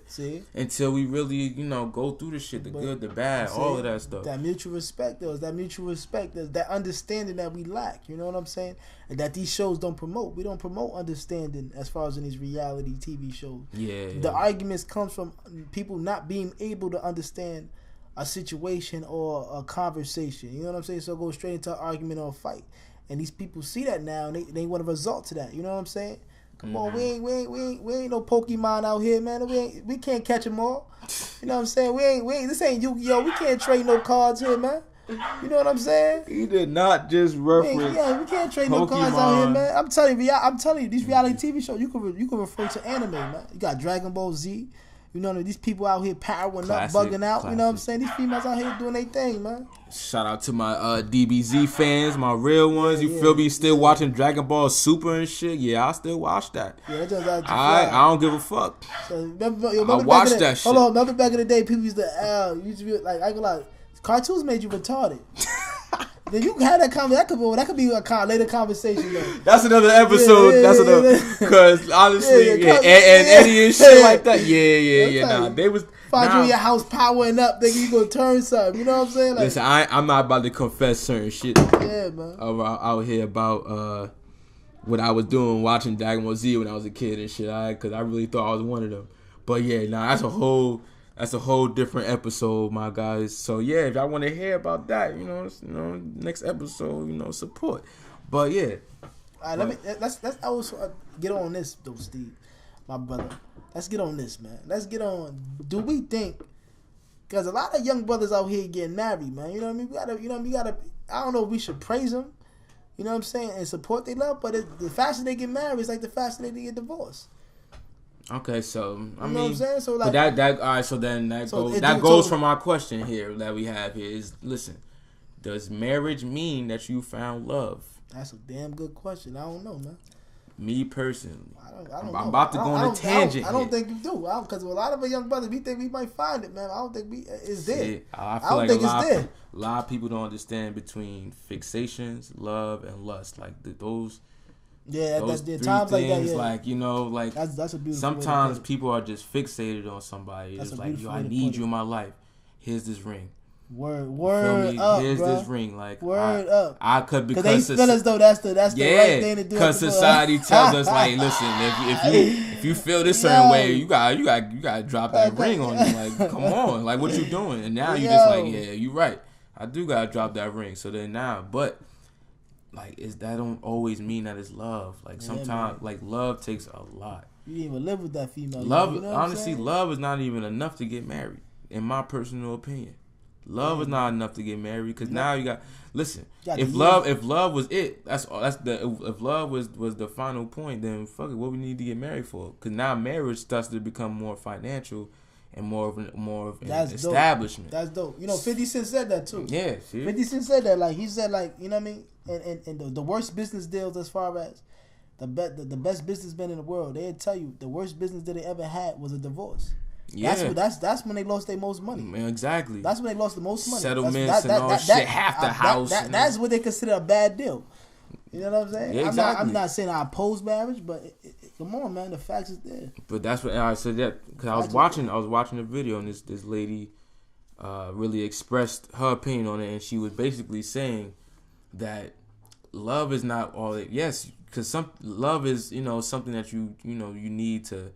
[SPEAKER 1] Until we really, go through the shit, the good, the bad, all of that stuff.
[SPEAKER 2] That mutual respect, though, that understanding that we lack. You know what I'm saying? And that these shows don't promote. We don't promote understanding as far as in these reality TV shows.
[SPEAKER 1] Yeah.
[SPEAKER 2] The arguments comes from people not being able to understand a situation or a conversation. You know what I'm saying? So go straight into an argument or a fight. And these people see that now, and they want to resort to that. You know what I'm saying? Come on, we ain't no Pokemon out here, man. We can't catch them all. You know what I'm saying? We ain't. This ain't Yu-Gi-Oh. We can't trade no cards here, man. You know what I'm saying?
[SPEAKER 1] He did not just reference.
[SPEAKER 2] We can't trade no cards out here, man. I'm telling you, these reality TV shows, you can refer to anime, man. You got Dragon Ball Z. You know, these people out here powering up, bugging out. Classic. You know what I'm saying? These females out here doing their thing, man.
[SPEAKER 1] Shout out to my DBZ fans, my real ones. You feel me? Still watching Dragon Ball Super and shit? Yeah, I still watch that.
[SPEAKER 2] Yeah, that just
[SPEAKER 1] I don't give a fuck.
[SPEAKER 2] So, remember I
[SPEAKER 1] watch that shit.
[SPEAKER 2] Hold on, remember back in the day, people used to be like, I go like, cartoons made you retarded. Then you had that conversation. That could be a later conversation, though. That's
[SPEAKER 1] another episode. Because honestly, and Eddie and shit like that. Yeah. Nah, they was
[SPEAKER 2] find you in your house powering up. Thinking you gonna turn something. You know what I'm saying? Like,
[SPEAKER 1] listen, I'm not about to confess certain shit.
[SPEAKER 2] Yeah, man.
[SPEAKER 1] Out here about what I was doing watching Dragon Ball Z when I was a kid and shit. Because I really thought I was one of them. But yeah, that's a whole different episode, my guys. So yeah, if y'all want to hear about that, next episode, support. But yeah,
[SPEAKER 2] all right, let's also get on this though, Steve, my brother. Let's get on this, man. Let's get on. Do we think? Because a lot of young brothers out here getting married, man. You know what I mean? We gotta. I don't know if we should praise them. You know what I'm saying? And support their love, but the faster they get married, it's like the faster they get divorced.
[SPEAKER 1] Okay, so
[SPEAKER 2] you know what I'm saying? So like,
[SPEAKER 1] but that all right. So then that goes from our question here that we have here is: listen, does marriage mean that you found love?
[SPEAKER 2] That's a damn good question. I don't know, man.
[SPEAKER 1] Me personally,
[SPEAKER 2] I'm
[SPEAKER 1] about to go on a tangent.
[SPEAKER 2] I don't think you do, because a lot of our young brothers, we think we might find it, man. I don't think it's there.
[SPEAKER 1] See, I don't think it's there. A lot of people don't understand between fixations, love, and lust. Like those.
[SPEAKER 2] Yeah,
[SPEAKER 1] those
[SPEAKER 2] three
[SPEAKER 1] times
[SPEAKER 2] things,
[SPEAKER 1] like that, like
[SPEAKER 2] that's a beautiful.
[SPEAKER 1] Sometimes people are just fixated on somebody. It's like, I need you in my life. Here's this ring.
[SPEAKER 2] Word up,
[SPEAKER 1] here's
[SPEAKER 2] bro.
[SPEAKER 1] this ring. Like
[SPEAKER 2] up.
[SPEAKER 1] I could because
[SPEAKER 2] they feel as though that's the right thing to do.
[SPEAKER 1] Because society tells us like, listen, if you feel this certain way, you gotta drop that ring on you. Like, come on, like what you doing? And now you just like, yeah, you right. I do gotta drop that ring. So then now, but. Like, that don't always mean that it's love. Like, sometimes, like, love takes a lot.
[SPEAKER 2] You didn't even live with that female.
[SPEAKER 1] Love, honestly, love is not even enough to get married, in my personal opinion. Love is not enough to get married, because now you got, listen, if love was it, if love was the final point, then fuck it, what we need to get married for? Because now marriage starts to become more financial and more of an establishment.
[SPEAKER 2] That's dope. 50 Cent said that, too.
[SPEAKER 1] Yeah, see?
[SPEAKER 2] 50 Cent said that, like, he said, like, you know what I mean? And the worst business deals as far as the best businessmen in the world, they'd tell you the worst business that they ever had was a divorce. Yeah, that's when they lost their most money.
[SPEAKER 1] Man, exactly.
[SPEAKER 2] That's when they lost the most money.
[SPEAKER 1] Settlements and all shit, half the house.
[SPEAKER 2] That's what they consider a bad deal. You know what I'm saying?
[SPEAKER 1] Yeah, exactly.
[SPEAKER 2] I'm not saying I oppose marriage, but come on, man, the facts is there.
[SPEAKER 1] But that's what I said that because I was watching a video and this lady really expressed her opinion on it, and she was basically saying that love is not all it. Yes, because love is something that you need to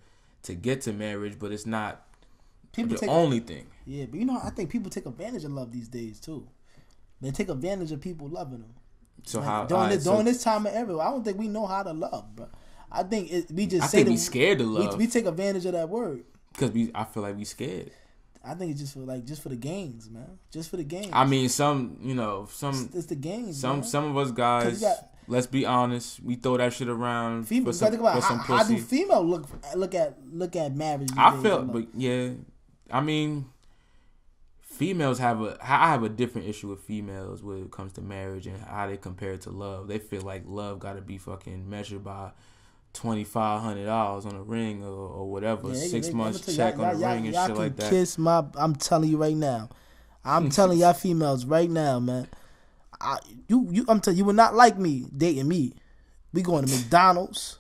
[SPEAKER 1] get to marriage, but it's not the only thing.
[SPEAKER 2] Yeah, but I think people take advantage of love these days too. They take advantage of people loving them.
[SPEAKER 1] So
[SPEAKER 2] like,
[SPEAKER 1] how
[SPEAKER 2] during this time of era, I don't think we know how to love, bro. I think we
[SPEAKER 1] scared to love.
[SPEAKER 2] We take advantage of that word
[SPEAKER 1] because I feel like we scared.
[SPEAKER 2] I think it's just for the gains, man. Just for the gains.
[SPEAKER 1] I mean, it's
[SPEAKER 2] the gains.
[SPEAKER 1] Some of us guys. Let's be honest. We throw that shit around.
[SPEAKER 2] Females, think about how do females look at marriage?
[SPEAKER 1] I felt, but yeah, I mean, females I have a different issue with females when it comes to marriage and how they compare it to love. They feel like love got to be fucking measured by $2,500 on a ring or whatever,
[SPEAKER 2] yeah,
[SPEAKER 1] 6 months check on the ring and shit like that.
[SPEAKER 2] I'm telling you right now. I'm telling y'all females right now, man. I'm telling you would not like me dating me We going to McDonald's.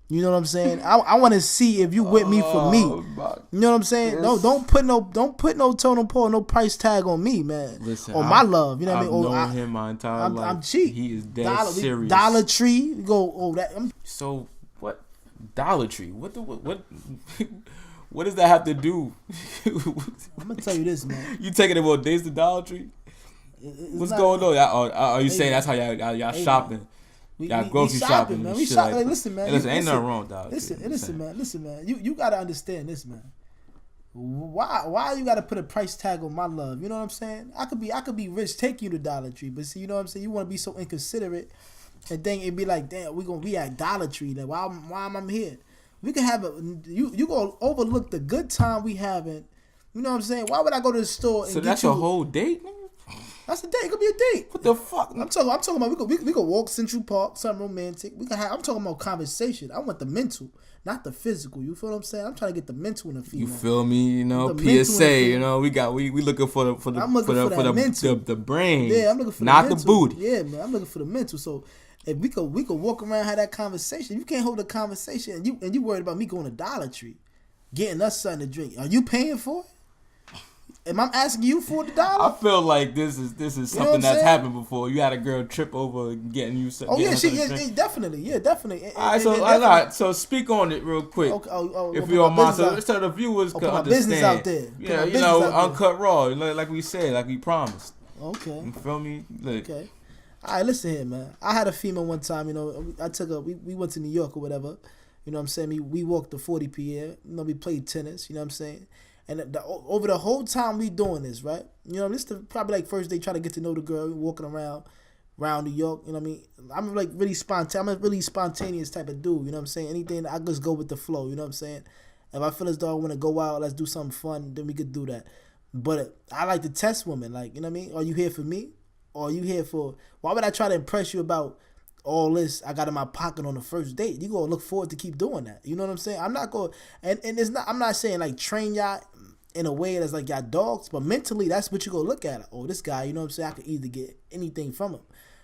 [SPEAKER 2] You know what I'm saying? I want to see if you with me for me. You know what I'm saying? No, don't put no totem pole, no price tag on me, man.
[SPEAKER 1] Listen,
[SPEAKER 2] on my love. You know what I mean?
[SPEAKER 1] I've known him my entire life.
[SPEAKER 2] I'm cheap.
[SPEAKER 1] He is dead serious.
[SPEAKER 2] Dollar Tree.
[SPEAKER 1] So what? Dollar Tree. What does that have to do?
[SPEAKER 2] I'm gonna tell you this, man.
[SPEAKER 1] You taking it days to Dollar Tree? What's going on? Are you saying that's how y'all shopping? Y'all grocery shopping, man. We shopping.
[SPEAKER 2] Like, listen, man.
[SPEAKER 1] Listen, ain't nothing wrong with Dollar Tree.
[SPEAKER 2] Listen, man. You gotta understand this, man. Why you gotta put a price tag on my love? You know what I'm saying? I could be rich, take you to Dollar Tree, but see, you know what I'm saying? You want to be so inconsiderate, and then it'd be like, damn, we at Dollar Tree. Then why am I here? We can have you gonna overlook the good time we having. You know what I'm saying? Why would I go to the store? And
[SPEAKER 1] so that's your whole date, nigga?
[SPEAKER 2] That's a date. It could be a date.
[SPEAKER 1] What the fuck?
[SPEAKER 2] I'm talking about we could walk Central Park, something romantic. I'm talking about conversation. I want the mental, not the physical. You feel what I'm saying? I'm trying to get the mental in the female.
[SPEAKER 1] You feel me? You know, PSA. You know, we looking for the brain.
[SPEAKER 2] Yeah, I'm looking for
[SPEAKER 1] not
[SPEAKER 2] the
[SPEAKER 1] the booty.
[SPEAKER 2] Yeah, man, I'm looking for the mental. So if we could walk around and have that conversation. You can't hold a conversation and you worried about me going to Dollar Tree, getting us something to drink. Are you paying for it? Am I asking you for the dollar?
[SPEAKER 1] I feel like this is something that's happened before. You had a girl trip over getting you something.
[SPEAKER 2] Oh yeah, definitely.
[SPEAKER 1] All right, so speak on it real quick. Okay, if you don't mind, so the viewers can understand.
[SPEAKER 2] Business out there.
[SPEAKER 1] Yeah, you know, uncut raw, like we said, like we promised.
[SPEAKER 2] Okay.
[SPEAKER 1] You feel me? Look.
[SPEAKER 2] Okay. All right, listen here, man. I had a female one time. You know, we went to New York or whatever. You know what I'm saying? We walked the 40 p.m. You know, we played tennis. You know what I'm saying? And over the whole time we doing this, right? You know, this is probably like first day trying to get to know the girl, walking around New York. You know what I mean? I'm like really spontaneous. I'm a really spontaneous type of dude. You know what I'm saying? Anything, I just go with the flow. You know what I'm saying? If I feel as though I want to go out, let's do something fun, then we could do that. But I like to test women. Like, you know what I mean? Are you here for me? Or are you here for... Why would I try to impress you about all this I got in my pocket on the first date? You gonna look forward to keep doing that. You know what I'm saying? I'm not going... And it's not... I'm not saying like train y'all in a way that's like y'all dogs, but mentally that's what you gonna look at. Oh, this guy, you know what I'm saying? I could either get anything from him.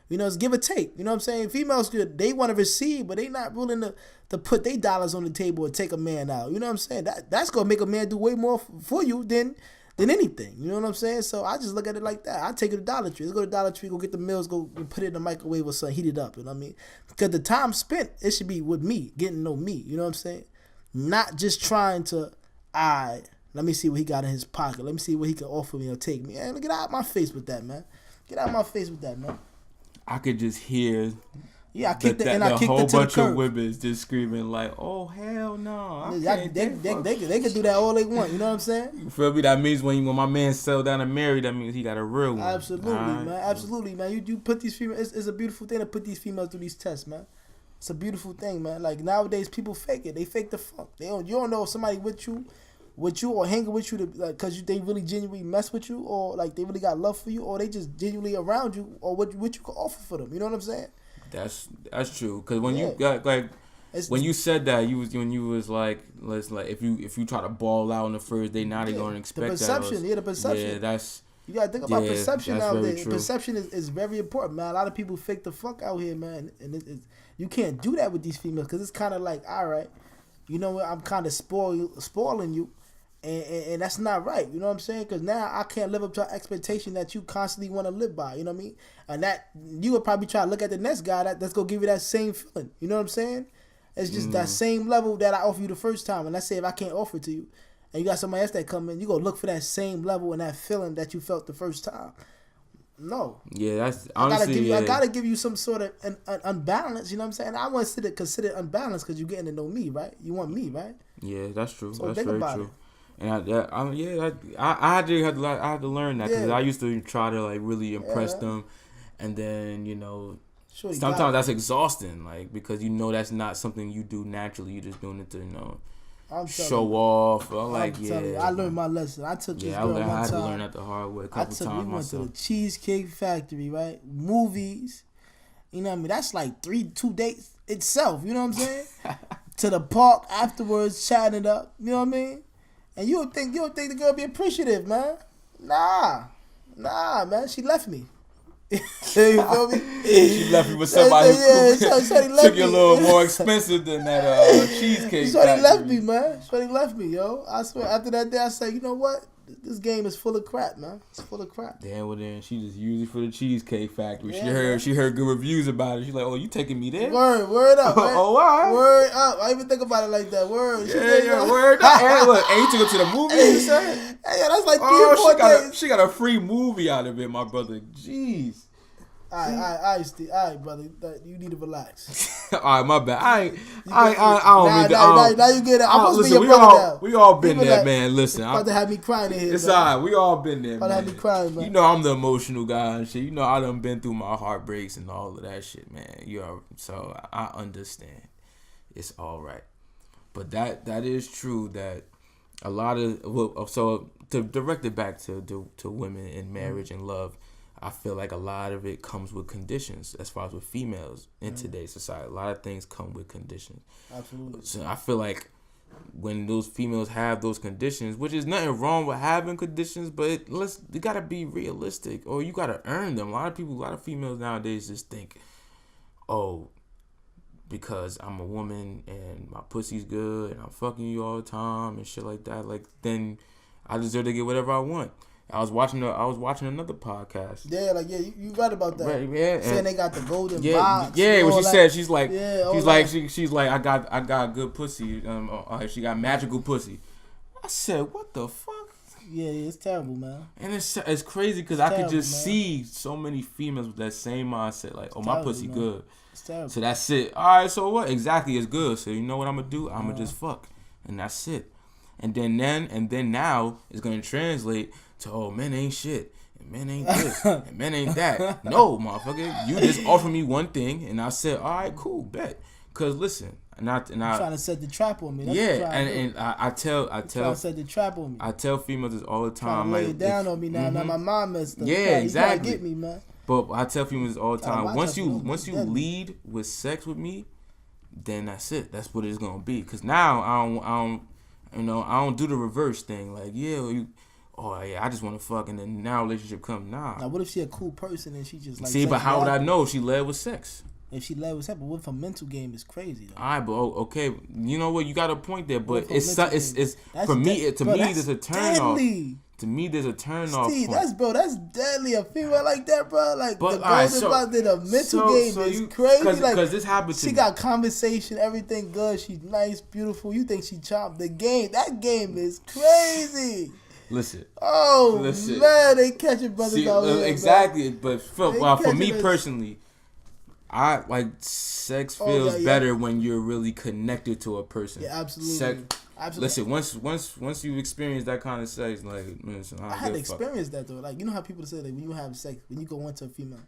[SPEAKER 2] You know, it's give or take. You know what I'm saying? Females, they want to receive, but they not willing to put their dollars on the table and take a man out. You know what I'm saying? That's gonna make a man do way more for you than anything. You know what I'm saying? So I just look at it like that. I take it to Dollar Tree. Let's go to Dollar Tree, go get the meals, go put it in the microwave or something, heat it up. You know what I mean? Because the time spent, it should be with me, getting to know me. You know what I'm saying? Not just trying to, let me see what he got in his pocket. Let me see what he can offer me or take me. Man, get out of my face with that, man. Get out of my face with that, man.
[SPEAKER 1] I could just hear...
[SPEAKER 2] Yeah, I kicked it and I kicked it to the curb.
[SPEAKER 1] A whole bunch of women just screaming like, "Oh hell no!"
[SPEAKER 2] They can do that all they want. You know what I'm saying?
[SPEAKER 1] You feel me? That means when my man settle down and marry, that means he got a real one.
[SPEAKER 2] Absolutely, right? Man. Absolutely, man. You put these females. It's a beautiful thing to put these females through these tests, man. It's a beautiful thing, man. Like nowadays, people fake it. They fake the fuck. You don't know if somebody with you or hanging with you because they really genuinely mess with you, or like they really got love for you, or they just genuinely around you, or what you can offer for them. You know what I'm saying?
[SPEAKER 1] That's true. Cause when you got like when you said that when you was like, let's like if you try to ball out on the first day, now they're gonna expect
[SPEAKER 2] the perception.
[SPEAKER 1] that.
[SPEAKER 2] The perception.
[SPEAKER 1] Yeah, that's.
[SPEAKER 2] You gotta think about perception nowadays.
[SPEAKER 1] True.
[SPEAKER 2] Perception is very important, man. A lot of people fake the fuck out here, man, and you can't do that with these females because it's kind of like, all right, you know what? I'm kind of spoiling you. And that's not right, you know what I'm saying? Because now I can't live up to an expectation that you constantly want to live by, you know what I mean? And that you would probably try to look at the next guy that's going to give you that same feeling, you know what I'm saying? It's just that same level that I offer you the first time. And let's say if I can't offer it to you and you got somebody else that come in, you're going to look for that same level and that feeling that you felt the first time. No.
[SPEAKER 1] Yeah, that's honestly,
[SPEAKER 2] I gotta give you some sort of an unbalance, you know what I'm saying? I want to consider unbalanced because you're getting to know me, right? You want me, right?
[SPEAKER 1] Yeah, that's true.
[SPEAKER 2] So
[SPEAKER 1] that's very true. And I had to learn that because I used to try to like really impress them, and then sometimes that's exhausting, like because that's not something you do naturally. You're just doing it to show off. Or like
[SPEAKER 2] I learned my lesson. I took this girl one time.
[SPEAKER 1] I had to learn that the hard way a couple times myself.
[SPEAKER 2] We went to the Cheesecake Factory, right? Movies, you know what I mean? That's like 2 dates itself. You know what I'm saying? To the park afterwards, chatting it up. You know what I mean? And you don't think the girl be appreciative, man? Nah, man. She left me. You feel me?
[SPEAKER 1] She left me with somebody who took you a little more expensive than that cheesecake.
[SPEAKER 2] Shorty left me, man. Shorty left me, yo. I swear, after that day, I said, you know what? This game is full of crap, man. It's full of crap.
[SPEAKER 1] Damn, well then she just used it for the Cheesecake Factory. Yeah, she heard good reviews about it. She's like, oh, you taking me there?
[SPEAKER 2] Word up, man.
[SPEAKER 1] Oh, all right.
[SPEAKER 2] Word up. I even think about it like that. Word.
[SPEAKER 1] Word up. And look, and you took her to the movie, you said?
[SPEAKER 2] Hey, that's like 3 or 4 days.
[SPEAKER 1] She got a free movie out of it, my brother. Jeez.
[SPEAKER 2] All right, Steve. All right, brother. You need to relax.
[SPEAKER 1] All right, my bad. I
[SPEAKER 2] don't. Now you get it. I'm supposed to be your brother now.
[SPEAKER 1] We all been there, man. Listen,
[SPEAKER 2] about to have me crying in here.
[SPEAKER 1] It's all right. We all been there, man.
[SPEAKER 2] About to have me crying, man.
[SPEAKER 1] You know I'm the emotional guy and shit. You know I done been through my heartbreaks and all of that shit, man. So I understand. It's all right. But that is true that a lot of so to direct it back to women in marriage and love. I feel like a lot of it comes with conditions as far as with females in today's society. A lot of things come with conditions.
[SPEAKER 2] Absolutely.
[SPEAKER 1] So I feel like when those females have those conditions, which is nothing wrong with having conditions, but you gotta be realistic or you gotta earn them. A lot of females nowadays just think, oh, because I'm a woman and my pussy's good and I'm fucking you all the time and shit like that, like then I deserve to get whatever I want. I was watching another podcast.
[SPEAKER 2] Yeah, like you right about that.
[SPEAKER 1] Right, yeah,
[SPEAKER 2] saying they got the golden box.
[SPEAKER 1] Yeah, what she said, she's like, I got good pussy. She got magical pussy. I said, what the fuck?
[SPEAKER 2] Yeah, it's terrible, man.
[SPEAKER 1] And it's crazy because I could just see so many females with that same mindset, like, oh, my pussy good.
[SPEAKER 2] It's terrible.
[SPEAKER 1] So that's it. All right, so what? Exactly, it's good. So you know what I'm gonna do? I'm gonna just fuck, and that's it. And then now it's gonna translate to, oh, men ain't shit, and men ain't this, and men ain't that. No, motherfucker, you just offered me one thing, and I said, all right, cool, bet. Cause listen, I'm
[SPEAKER 2] trying to set the trap on me. That's
[SPEAKER 1] I tell
[SPEAKER 2] trying to set the trap on me.
[SPEAKER 1] I tell females this all the time.
[SPEAKER 2] Lay it down on me now. Mm-hmm. Now my mom messed up.
[SPEAKER 1] Yeah, exactly.
[SPEAKER 2] You gotta get me, man.
[SPEAKER 1] But I tell females this all the time. Once you lead with sex with me, then that's it. That's what it's gonna be. Cause now I don't do the reverse thing. Like, I just want to fuck, and then now relationship comes. Nah.
[SPEAKER 2] Now, what if she a cool person and she just like?
[SPEAKER 1] See, but how would I know she led with sex?
[SPEAKER 2] If she led with sex, but what if her mental game is crazy though?
[SPEAKER 1] All right, but okay, you know what? You got a point there, but it's for me. To me, there's a turn off. To me, there's a turn off.
[SPEAKER 2] Steve, that's deadly. A female like that, bro. Like but, the mental game is crazy.
[SPEAKER 1] Because this happened to me.
[SPEAKER 2] She got conversation, everything good. She's nice, beautiful. You think she chopped the game? That game is crazy.
[SPEAKER 1] Listen.
[SPEAKER 2] Man, they catching brothers out here.
[SPEAKER 1] Exactly, man. But for me personally, I like sex feels better when you're really connected to a person.
[SPEAKER 2] Yeah, absolutely.
[SPEAKER 1] Listen, once you experience that kind of sex, like, listen,
[SPEAKER 2] I had to experience that though. Like, you know how people say that when you have sex, when you go into a female,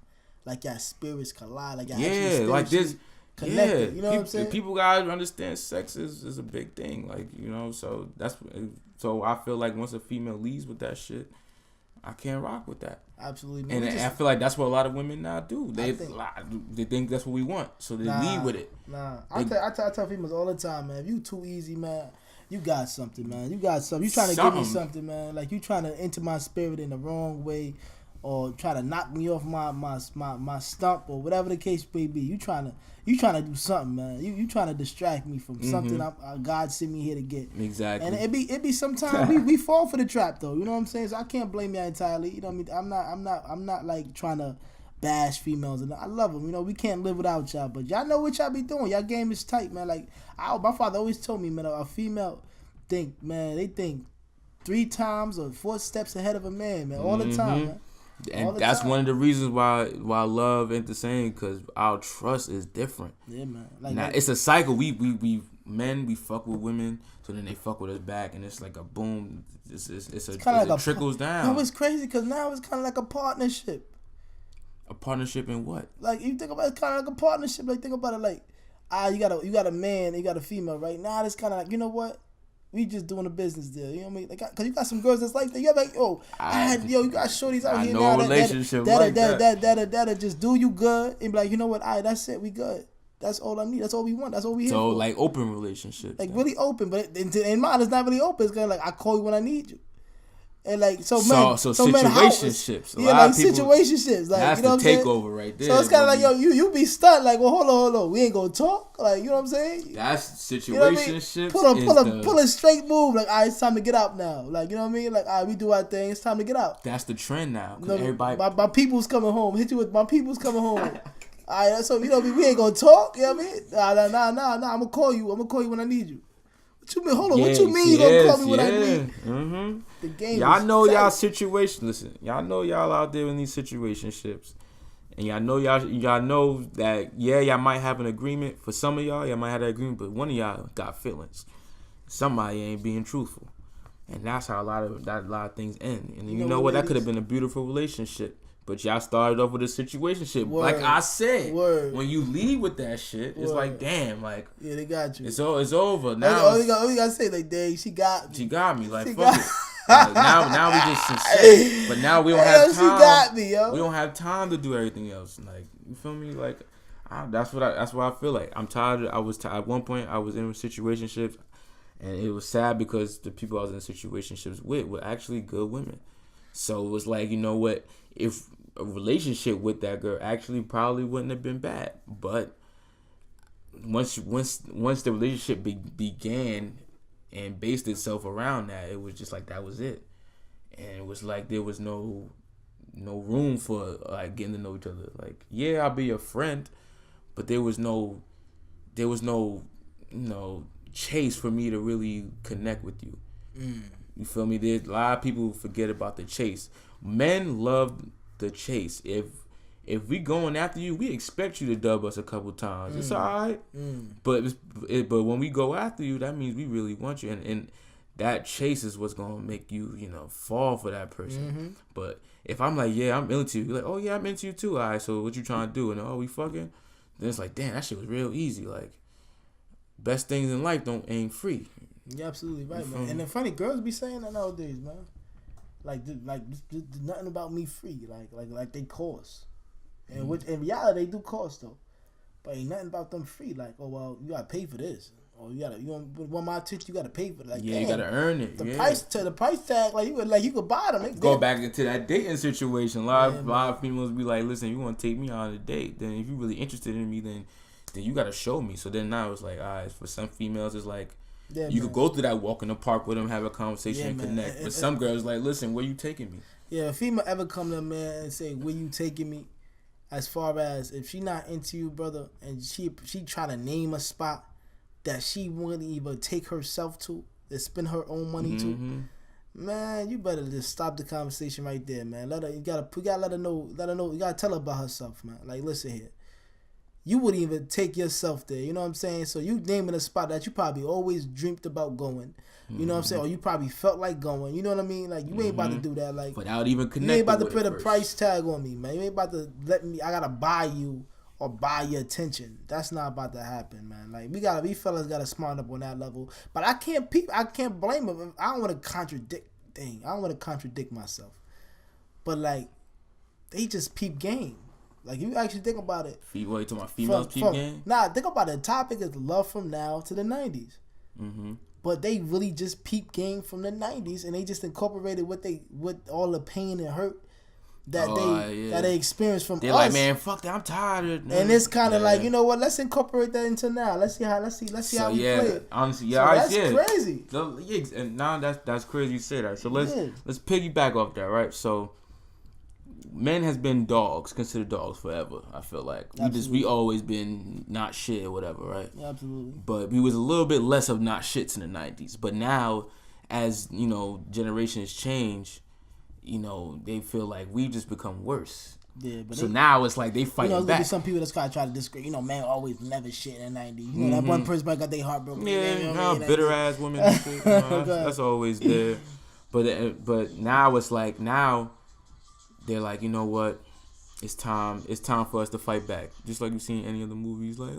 [SPEAKER 2] like your spirits collide, like your actually
[SPEAKER 1] like this.
[SPEAKER 2] Connected,
[SPEAKER 1] yeah,
[SPEAKER 2] you know what I'm saying?
[SPEAKER 1] People gotta understand sex is a big thing, like, so I feel like once a female leads with that shit, I can't rock with that.
[SPEAKER 2] Absolutely,
[SPEAKER 1] and I feel like that's what a lot of women now do. They think that's what we want, so they lead with it.
[SPEAKER 2] I tell females all the time, man. If you too easy, man, you got something, man. You got something. You trying to give me something, man. Like, you trying to enter my spirit in the wrong way, or try to knock me off my stump, or whatever the case may be. You trying to do something, man. You trying to distract me from something God sent me here to get.
[SPEAKER 1] Exactly.
[SPEAKER 2] And it be sometimes we fall for the trap though. You know what I'm saying? So I can't blame y'all entirely. You know what I mean? I'm not like trying to bash females, and I love them. You know, we can't live without y'all, but y'all know what y'all be doing. Y'all game is tight, man. Like, my father always told me, man, a female think 3 times or 4 steps ahead of a man, all the time, man.
[SPEAKER 1] And that's one of the reasons why love ain't the same, because our trust is different.
[SPEAKER 2] Yeah, man.
[SPEAKER 1] It's a cycle. We fuck with women, so then they fuck with us back, and it's like a boom. It trickles down.
[SPEAKER 2] No, it's crazy because now it's kind of like a partnership.
[SPEAKER 1] A partnership in what?
[SPEAKER 2] Like, you think about it, it's kind of like a partnership. Like, think about it like, you got a man, you got a female, right? Now it's kind of like, you know what? We just doing a business deal, you know what I mean? Like, cause you got some girls that's like that. You like, you got shorties out here now that'll just do you good and be like, you know what? That's it, we good. That's all I need. That's all we want. That's all we here for.
[SPEAKER 1] Like open relationships,
[SPEAKER 2] like really open. But in mine, it's not really open. It's kind of like I call you when I need you. And like so
[SPEAKER 1] situationships.
[SPEAKER 2] Yeah, like situationships. Like
[SPEAKER 1] that's
[SPEAKER 2] you know
[SPEAKER 1] the
[SPEAKER 2] what I'm
[SPEAKER 1] takeover
[SPEAKER 2] saying?
[SPEAKER 1] right there.
[SPEAKER 2] So it's kind of like you be stunned. Like, well, hold on, we ain't gonna talk. Like, you know what I'm saying?
[SPEAKER 1] That's situationships.
[SPEAKER 2] You know what I mean? Pull a straight move. Like, all right, it's time to get out now. Like, you know what I mean? Like, all right, we do our thing. It's time to get out.
[SPEAKER 1] That's the trend now.
[SPEAKER 2] You know,
[SPEAKER 1] everybody,
[SPEAKER 2] my people's coming home. Hit you with my people's coming home. All right, so you know we ain't gonna talk. You know what I mean? Nah. I'm gonna call you. I'm gonna call you when I need you. What you mean? Hold on. What you mean you gonna call me when I need?
[SPEAKER 1] Mm-hmm.
[SPEAKER 2] The game.
[SPEAKER 1] Y'all know y'all situation. Listen, y'all know y'all out there in these situationships, and y'all know that y'all might have an agreement. For some of y'all might have that agreement, but one of y'all got feelings. Somebody ain't being truthful, and that's how a lot of things end. And you know what? That could have been a beautiful relationship. But y'all started off with a situationship. Like I said, when you leave with that shit, it's like, damn, like
[SPEAKER 2] yeah, they got you.
[SPEAKER 1] It's over now.
[SPEAKER 2] All you gotta say, like, dang, she got me.
[SPEAKER 1] She got me. Like, fuck it. Like, now we just sincere. But now we don't have time. She
[SPEAKER 2] got me, yo.
[SPEAKER 1] We don't have time to do everything else. Like, you feel me? Like, that's what I feel like. I'm tired. At one point I was in situationships, and it was sad because the people I was in situationships with were actually good women. So it was like, you know what? If a relationship with that girl actually probably wouldn't have been bad, but once the relationship began and based itself around that, it was just like that was it, and it was like there was no room for like getting to know each other. Like, yeah, I'll be your friend, but there was no chase for me to really connect with you. You feel me? There's a lot of people forget about the chase. Men love the chase. If we going after you, we expect you to dub us a couple times. It's all right. But when we go after you, that means we really want you. And that chase is what's going to make you, fall for that person. But if I'm like, yeah, I'm into you. You're like, oh, yeah, I'm into you too. All right, so what you trying to do? And, oh, we fucking? Then it's like, damn, that shit was real easy. Like, best things in life ain't free.
[SPEAKER 2] You're absolutely right, man. And the funny, girls be saying that nowadays, man. Like nothing about me free. Like they cost. And which in reality they do cost though. But ain't nothing about them free. Like, oh well, you gotta pay for this. Or you want my attention, you gotta pay for it. Like,
[SPEAKER 1] you gotta earn it.
[SPEAKER 2] The price tag, you could buy them.
[SPEAKER 1] Go back into that dating situation. A lot of females be like, listen, you wanna take me on a date, then if you really interested in me, then you gotta show me. So then now it's like, all right, for some females it's like, you could go through that walk in the park with them, have a conversation, and connect. But some girls like, listen, where you taking me? Yeah,
[SPEAKER 2] if female ever come to a man and say, where you taking me? As far as if she not into you, brother, and she try to name a spot that she wouldn't even take herself to, and spend her own money to, man, you better just stop the conversation right there, man. You gotta let her know. You gotta tell her about herself, man. Like, listen here. You wouldn't even take yourself there, you know what I'm saying? So you naming a spot that you probably always dreamed about going, you know what I'm saying? Or you probably felt like going, you know what I mean? Like, you ain't about to do that, like,
[SPEAKER 1] without even connecting.
[SPEAKER 2] You ain't about to put a price tag on me, man. You ain't about to I gotta buy you or buy your attention. That's not about to happen, man. Like, we fellas gotta smart up on that level. But I can't blame them. I don't want to contradict myself. But like, they just peep game. Like, if you actually think about it.
[SPEAKER 1] What, you talking about females peep game?
[SPEAKER 2] Nah, think about it. The topic is love from now to the 90s. But they really just peep game from the 90s, and they just incorporated what all the pain and hurt that they experienced from us.
[SPEAKER 1] They're like, man, fuck that, I'm tired of it, man.
[SPEAKER 2] And it's kind of like, you know what? Let's incorporate that into now. Let's see how we play it.
[SPEAKER 1] Honestly,
[SPEAKER 2] that's crazy.
[SPEAKER 1] So, and now that's crazy you say that. So let's piggyback off that, right? So men has been considered dogs forever. I feel like we always been not shit or whatever, right?
[SPEAKER 2] Absolutely.
[SPEAKER 1] But we was a little bit less of not shits in the 90s. But now, as generations change, they feel like we just become worse.
[SPEAKER 2] Yeah, but
[SPEAKER 1] so now it's like they fighting
[SPEAKER 2] there's
[SPEAKER 1] back.
[SPEAKER 2] Be some people that's gonna try to disagree. Man always never shit in the 90s. That one person got their heart broken.
[SPEAKER 1] Yeah, bitter ass women. And shit, that's always there. But now it's like they're like, you know what? It's time for us to fight back. Just like you've seen any of the movies. Like,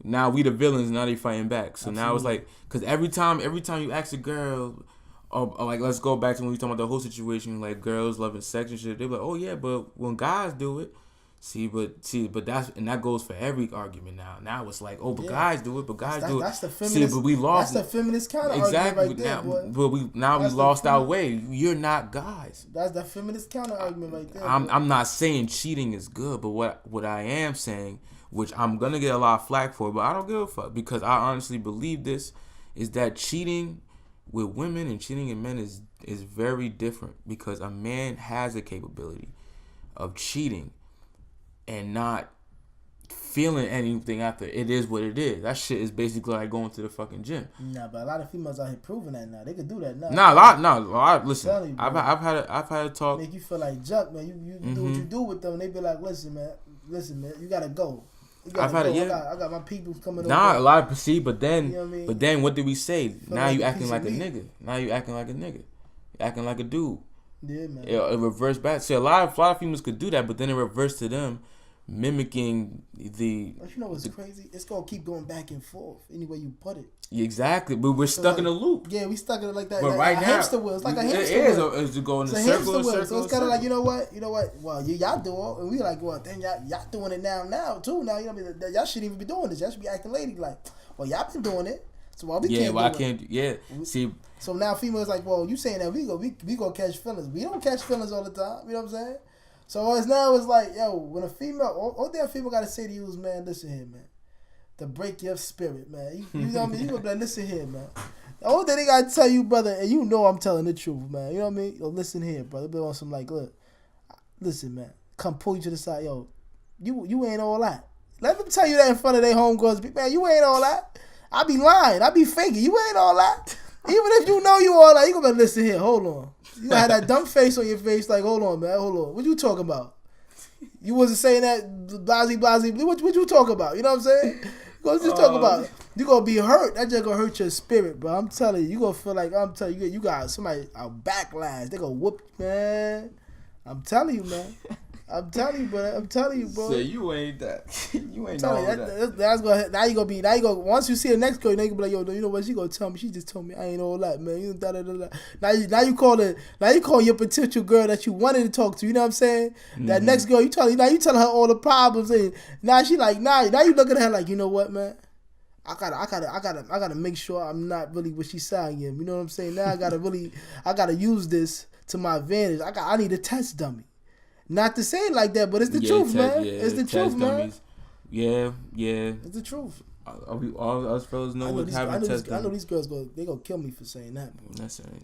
[SPEAKER 1] now we the villains. Now they fighting back. So Absolutely. Now it's like, because every time you ask a girl. Or like, let's go back to when we talking about the whole situation, like girls loving sex and shit. They're like, oh yeah, but when guys do it, But that goes for every argument now. Now it's like, but guys do it, but guys do it.
[SPEAKER 2] That's the feminist.
[SPEAKER 1] But we lost.
[SPEAKER 2] That's the feminist counter
[SPEAKER 1] exactly.
[SPEAKER 2] argument right there, boy.
[SPEAKER 1] But we lost our way. You're not guys.
[SPEAKER 2] That's the feminist counter argument right there.
[SPEAKER 1] I'm not saying cheating is good, but what I am saying, which I'm gonna get a lot of flack for, but I don't give a fuck because I honestly believe this, is that cheating with women and cheating in men is very different, because a man has a capability of cheating and not feeling anything after. It is what it is. That shit is basically like going to the fucking gym.
[SPEAKER 2] Nah, but a lot of females out here proving that now. They can do that now.
[SPEAKER 1] Listen, I've had a talk.
[SPEAKER 2] Make you feel like junk, man. You do what you do with them, and they be like, listen, man, you gotta go. I got my people coming over.
[SPEAKER 1] Nah, a lot of but then, you know what I mean? But then what did we say? Now you acting like a nigga. Now you acting like a nigga. You acting like a dude.
[SPEAKER 2] Yeah, man.
[SPEAKER 1] It reversed back. See, a lot of females could do that, but then it reversed to them mimicking the.
[SPEAKER 2] But you know what's crazy? It's gonna keep going back and forth any way you put it.
[SPEAKER 1] Exactly, but we're stuck in a loop.
[SPEAKER 2] Yeah, we stuck in it like that.
[SPEAKER 1] But
[SPEAKER 2] like
[SPEAKER 1] right now,
[SPEAKER 2] hamster wheel. It's like a hamster wheel.
[SPEAKER 1] It's to go in
[SPEAKER 2] a
[SPEAKER 1] circle.
[SPEAKER 2] So it's kind of like, you know what? Well, y'all do it, and we like, well, then y'all doing it now too. Now, you know what I mean? Y'all shouldn't even be doing this. Y'all should be acting lady like, well, y'all been doing it. So why we can't do it?
[SPEAKER 1] I can't. Yeah. See.
[SPEAKER 2] So now females like, well, you saying that we go catch feelings. We don't catch feelings all the time. You know what I'm saying? So it's like, yo, when a female, all that female got to say to you is, man, listen here, man. To break your spirit, man. You know what I mean? You gonna be like, listen here, man. The only thing they gotta tell you, brother, and you know I'm telling the truth, man. You know what I mean? Yo, listen here, brother. Be on some like, look, listen, man. Come pull you to the side, yo. You ain't all that. Let them tell you that in front of their homegirls. Man, you ain't all that. I be lying. I be faking. You ain't all that. Even if you know you all that, you gonna be, listen here. Hold on. You gonna have that dumb face on your face, like, hold on, man. Hold on. What you talking about? You wasn't saying that blasey. What you talking about? You know what I'm saying? Go just talk about it. You gonna be hurt. That just gonna hurt your spirit, bro. I'm telling you, you gonna feel like you got somebody a backlash. They gonna whoop, man. I'm telling you, man. I'm telling you, bro.
[SPEAKER 1] So you ain't that. You ain't all that.
[SPEAKER 2] That's gonna. Now you gonna. Once you see the next girl, you gonna be like, yo, you know what? She gonna tell me. She just told me I ain't all that, man. You da da da da. Now you call your potential girl that you wanted to talk to. You know what I'm saying? That next girl, you telling her all the problems, and now she like, now you looking at her like, you know what, man? I gotta make sure I'm not really what she's saying. You know what I'm saying? Now I gotta use this to my advantage. I need a test dummy. Not to say it like that, but it's the truth, man. It's the truth, man.
[SPEAKER 1] Yeah.
[SPEAKER 2] It's the truth.
[SPEAKER 1] Are we all us fellas know what having test dummies?
[SPEAKER 2] I know these girls they gonna kill me for saying that.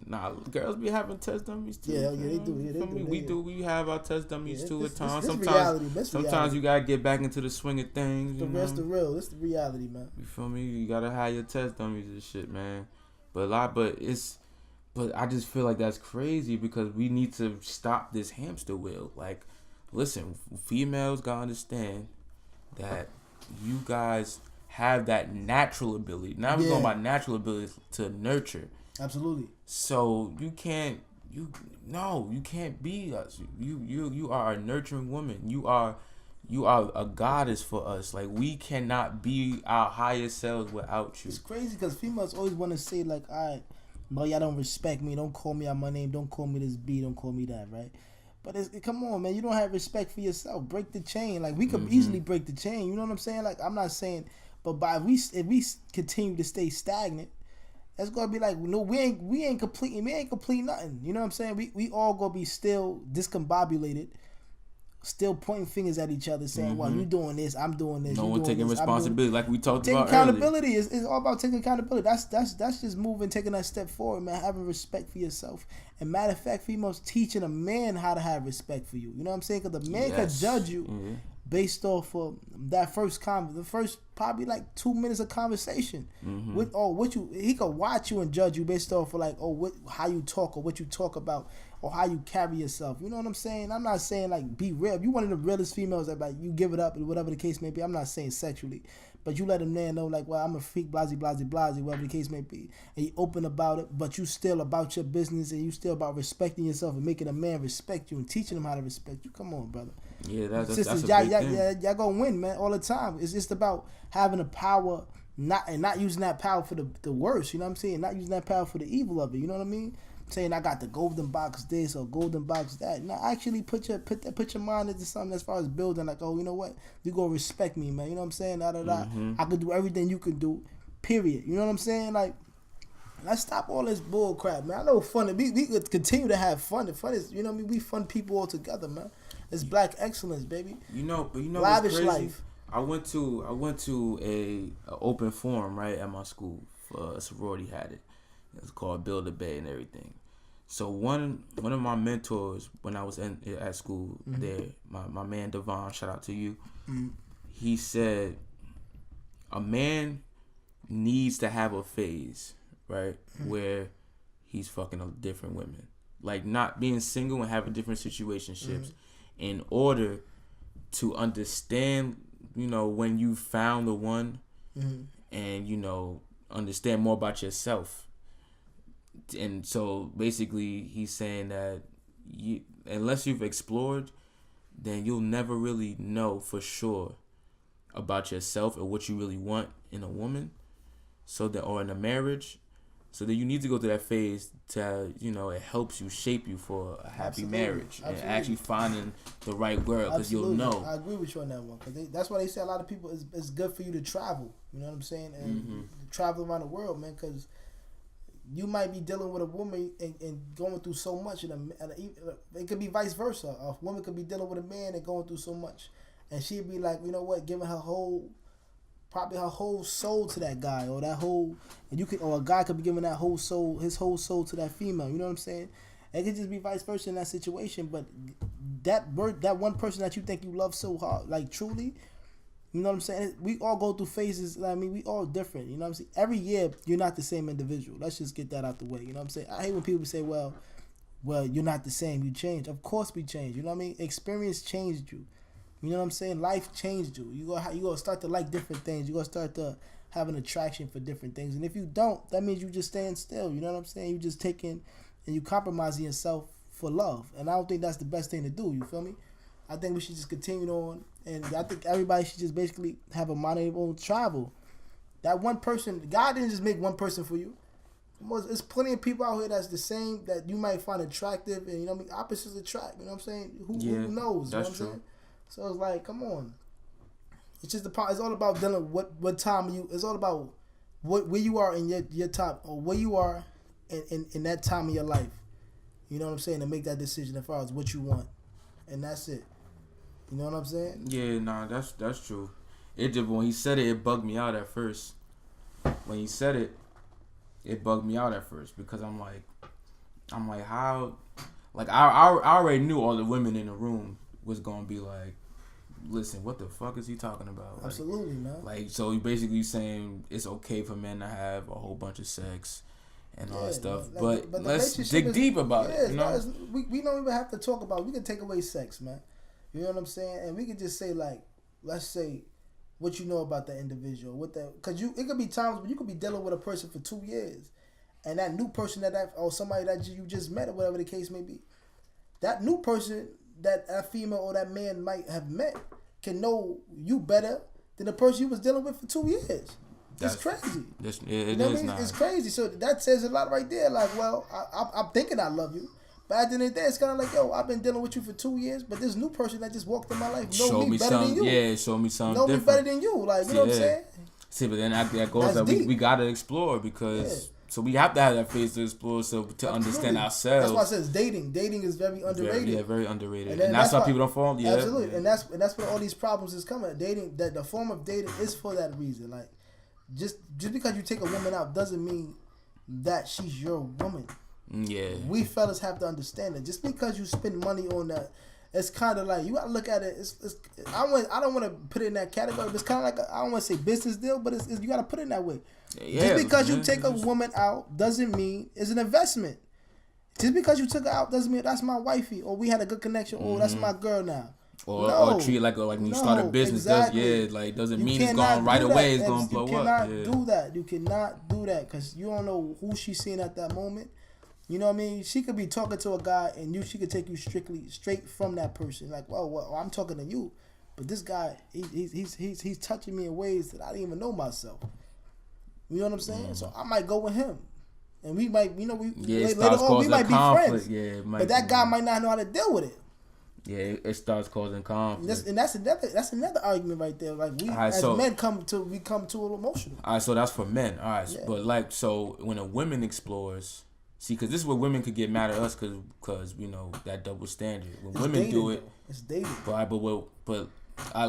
[SPEAKER 1] Nah, girls be having test dummies too.
[SPEAKER 2] Yeah, they do.
[SPEAKER 1] We have our test dummies too at times.
[SPEAKER 2] Sometimes
[SPEAKER 1] you gotta get back into the swing of things.
[SPEAKER 2] That's the real. It's the reality, man.
[SPEAKER 1] You feel me? You gotta have your test dummies and shit, man. But I just feel like that's crazy because we need to stop this hamster wheel. Like, listen, females gotta understand that you guys have that natural ability. Now we're going about natural ability to nurture.
[SPEAKER 2] Absolutely.
[SPEAKER 1] So you can't be us. You are a nurturing woman. You are a goddess for us. Like, we cannot be our highest selves without you.
[SPEAKER 2] It's crazy because females always want to say like, all right, well, y'all don't respect me. Don't call me out my name. Don't call me this B. Don't call me that, right? But come on, man. You don't have respect for yourself. Break the chain. Like, we could easily break the chain. You know what I'm saying? Like, I'm not saying, but if we continue to stay stagnant, that's gonna be like, no, we ain't complete nothing. You know what I'm saying? We all gonna be still discombobulated. Still pointing fingers at each other, saying, "Well, you doing this, I'm doing this."
[SPEAKER 1] No one taking responsibility, like we talked about
[SPEAKER 2] earlier. Taking accountability is all about taking accountability. That's just moving, taking that step forward, man. Having respect for yourself, and matter of fact, females teaching a man how to have respect for you. You know what I'm saying? Because the man can judge you based off of that the first probably like 2 minutes of conversation. He could watch you and judge you based off of like, how you talk or what you talk about. Or how you carry yourself. You know what I'm saying? I'm not saying like be real. You one of the realest females that like you give it up, whatever the case may be. I'm not saying sexually, but you let a man know like, well, I'm a freak, blasey, whatever the case may be, and you open about it. But you still about your business, and you still about respecting yourself and making a man respect you and teaching him how to respect you. Come on, brother.
[SPEAKER 1] Yeah, that's a big
[SPEAKER 2] thing. Y'all gonna win, man, all the time. It's just about having the power, not using that power for the worst. You know what I'm saying? Not using that power for the evil of it. You know what I mean? saying I got the golden box this or golden box that. No, actually put your mind into something as far as building. Like, oh, you know what? You gonna respect me, man. You know what I'm saying? I could do everything you can do. Period. You know what I'm saying? Like, let's stop all this bull crap, man. I know fun. We could continue to have fun. The fun is, you know what I mean? We fun people all together, man. It's black excellence, baby.
[SPEAKER 1] You know
[SPEAKER 2] lavish
[SPEAKER 1] what's crazy?
[SPEAKER 2] Life.
[SPEAKER 1] I went to a open forum right at my school. For a sorority had it. It's called Build a Bay and everything. So one of my mentors when I was at school there, my man Devon, shout out to you. He said a man needs to have a phase, right, where he's fucking different women, like not being single and having different situationships, in order to understand, you know, when you found the one, and you know, understand more about yourself. And so basically he's saying that unless you've explored, then you'll never really know for sure about yourself and what you really want in a woman, or in a marriage. So that you need to go through that phase to, you know, it helps you shape you for a happy marriage and actually finding the right girl, because you'll know.
[SPEAKER 2] I agree with you on that one, because that's why they say a lot of people it's good for you to travel. You know what I'm saying? And travel around the world, man, because you might be dealing with a woman and going through so much, and it could be vice versa. A woman could be dealing with a man and going through so much, and she'd be like, you know what, giving probably her whole soul to that guy, or a guy could be giving his whole soul to that female. You know what I'm saying? It could just be vice versa in that situation. But that one person that you think you love so hard, like truly, you know what I'm saying? We all go through phases. I mean, we all different. You know what I'm saying? Every year, you're not the same individual. Let's just get that out the way. You know what I'm saying? I hate when people say, well, you're not the same. You change. Of course we change. You know what I mean? Experience changed you. You know what I'm saying? Life changed you. You gonna start to like different things. You're gonna start to have an attraction for different things. And if you don't, that means you just staying still. You know what I'm saying? You just taking and you compromising yourself for love. And I don't think that's the best thing to do. You feel me? I think we should just continue on. And I think everybody should just basically have a mind of their own travel. That one person, God didn't just make one person for you. There's plenty of people out here that's the same that you might find attractive. And, you know what I mean? Opposites attract. You know what I'm saying? Who knows?
[SPEAKER 1] That's
[SPEAKER 2] you know what I'm
[SPEAKER 1] true.
[SPEAKER 2] saying? So it's like, come on. It's just it's all about dealing what time you. It's all about where you are in your time, or where you are in that time of your life. You know what I'm saying? To make that decision as far as what you want, and that's it. You know what I'm saying?
[SPEAKER 1] Yeah, nah, that's true. It just, when he said it bugged me out at first. When he said it bugged me out at first, because I'm like how, like I already knew all the women in the room was gonna be like, listen, what the fuck is he talking about? Like,
[SPEAKER 2] absolutely, man.
[SPEAKER 1] Like, so you basically saying it's okay for men to have a whole bunch of sex and all that stuff, but let's dig deep about it. You know,
[SPEAKER 2] we don't even have to talk about it. We can take away sex, man. You know what I'm saying? And we can just say, like, let's say what you know about that individual, because it could be times when you could be dealing with a person for 2 years, and that new person or somebody that you just met, or whatever the case may be, that new person that female or that man might have met can know you better than the person you was dealing with for 2 years. It's crazy.
[SPEAKER 1] It is not.
[SPEAKER 2] It's crazy. So that says a lot right there. Like, well, I'm thinking I love you, but at the end of the day, it's kind of like, yo, I've been dealing with you for 2 years, but this new person that just walked in my life know me better than you.
[SPEAKER 1] Yeah, show me something
[SPEAKER 2] know
[SPEAKER 1] different.
[SPEAKER 2] me better than you. Like, you know what I'm saying?
[SPEAKER 1] See, but then that goes that we gotta explore, because so we have to have that phase to explore, to understand ourselves.
[SPEAKER 2] That's why I said dating. Dating is very underrated.
[SPEAKER 1] Very underrated, and that's why people don't fall. Yeah,
[SPEAKER 2] absolutely, and that's where all these problems is coming. Dating, that the form of dating is for that reason. Like, just because you take a woman out doesn't mean that she's your woman.
[SPEAKER 1] Yeah, we
[SPEAKER 2] fellas have to understand that. Just because you spend money on that, it's kind of like, you gotta look at it. I don't want to put it in that category, but it's kind of like I don't want to say business deal, but you gotta put it in that way. Yeah, just because you take a woman out doesn't mean it's an investment. Just because you took her out doesn't mean that's my wifey, or we had a good connection, or that's my girl now.
[SPEAKER 1] Or treat it like when you start a business. Exactly. Doesn't mean it's going right away. It's going to blow up.
[SPEAKER 2] You cannot do that. You cannot do that, because you don't know who she's seeing at that moment. You know what I mean? She could be talking to a guy, and she could take you straight from that person. Like, well, I'm talking to you, but this guy, he's touching me in ways that I didn't even know myself. You know what I'm saying? So I might go with him. and we might, you know,
[SPEAKER 1] later
[SPEAKER 2] on we might be friends.
[SPEAKER 1] Yeah,
[SPEAKER 2] but that guy might not know how to deal with it.
[SPEAKER 1] Yeah, it starts causing conflict.
[SPEAKER 2] And that's another argument right there. Like we men become too emotional.
[SPEAKER 1] All right, so that's for men. All right, but like so when a woman explores, see, because this is where women could get mad at us because you know that double standard. When women
[SPEAKER 2] dating,
[SPEAKER 1] do it,
[SPEAKER 2] it's dating.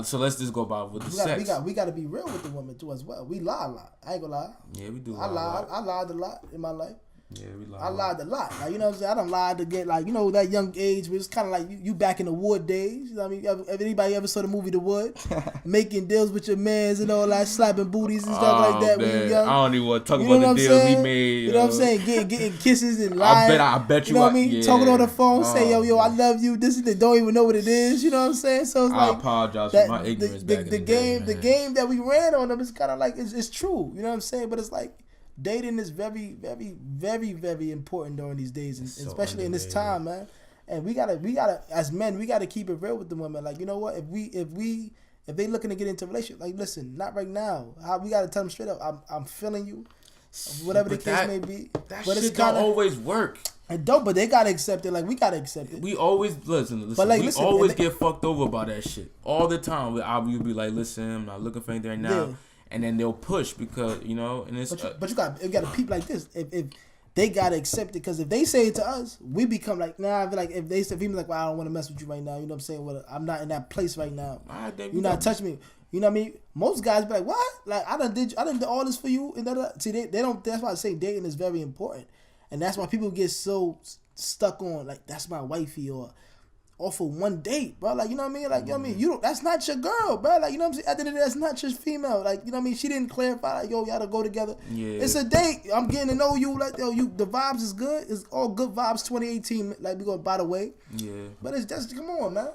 [SPEAKER 1] So let's just go about with the sex.
[SPEAKER 2] We got to be real with the women too as well. We lie a lot. I ain't gonna lie.
[SPEAKER 1] Yeah, we do.
[SPEAKER 2] I lied a lot in my life.
[SPEAKER 1] Yeah, we lied.
[SPEAKER 2] I lied a lot. Like, you know what I'm saying? I done lied to get, like, you know, that young age, but it's kind of like you back in the Wood days. You know what I mean? Anybody ever saw the movie The Wood? Making deals with your mans and all that, slapping booties and stuff like that.
[SPEAKER 1] Man.
[SPEAKER 2] When you young.
[SPEAKER 1] I don't even want to talk about the deals we made.
[SPEAKER 2] You know what I'm saying? Getting kisses and lying.
[SPEAKER 1] I bet you.
[SPEAKER 2] You know what I mean? Yeah. Talking on the phone, say, yo, I love you. This is don't even know what it is. You know what I'm saying? So it's like,
[SPEAKER 1] I apologize for my ignorance back in the day,
[SPEAKER 2] the game that we ran on them is kind of like, it's true. You know what I'm saying? But it's like, dating is very, very, very, very important during these days, and especially in this time, man. And we gotta, as men, we gotta keep it real with the women. Like, you know what? If they looking to get into a relationship, like, listen, not right now. We gotta tell them straight up, I'm feeling you, whatever the case may be.
[SPEAKER 1] That shit don't always work.
[SPEAKER 2] It don't, but they gotta accept it. Like, we gotta accept it.
[SPEAKER 1] We always listen. But like, we always get fucked over by that shit all the time. You'll be like, listen, I'm not looking for anything right now. Yeah. And then they'll push because, you know, and it's...
[SPEAKER 2] But you got to peep like this. If they got to accept it, because if they say it to us, we become like, nah, I feel like if they say, people like, well, I don't want to mess with you right now, you know what I'm saying? Well, I'm not in that place right now. You're not touching me. You know what I mean? Most guys be like, what? Like, I done did all this for you. And see, they don't, that's why I say dating is very important. And that's why people get so stuck on, like, that's my wifey, or for one date, bro. Like, you know what I mean? Like, you know what I mean? That's not your girl, bro. Like, you know what I'm saying? At the end of the day, that's not your female. Like, you know what I mean? She didn't clarify, like, yo, we gotta go together. Yeah. It's a date. I'm getting to know you. Like, yo, the vibes is good. It's all good vibes 2018. Like, we go, by the way. Yeah. But it's just, come on, man.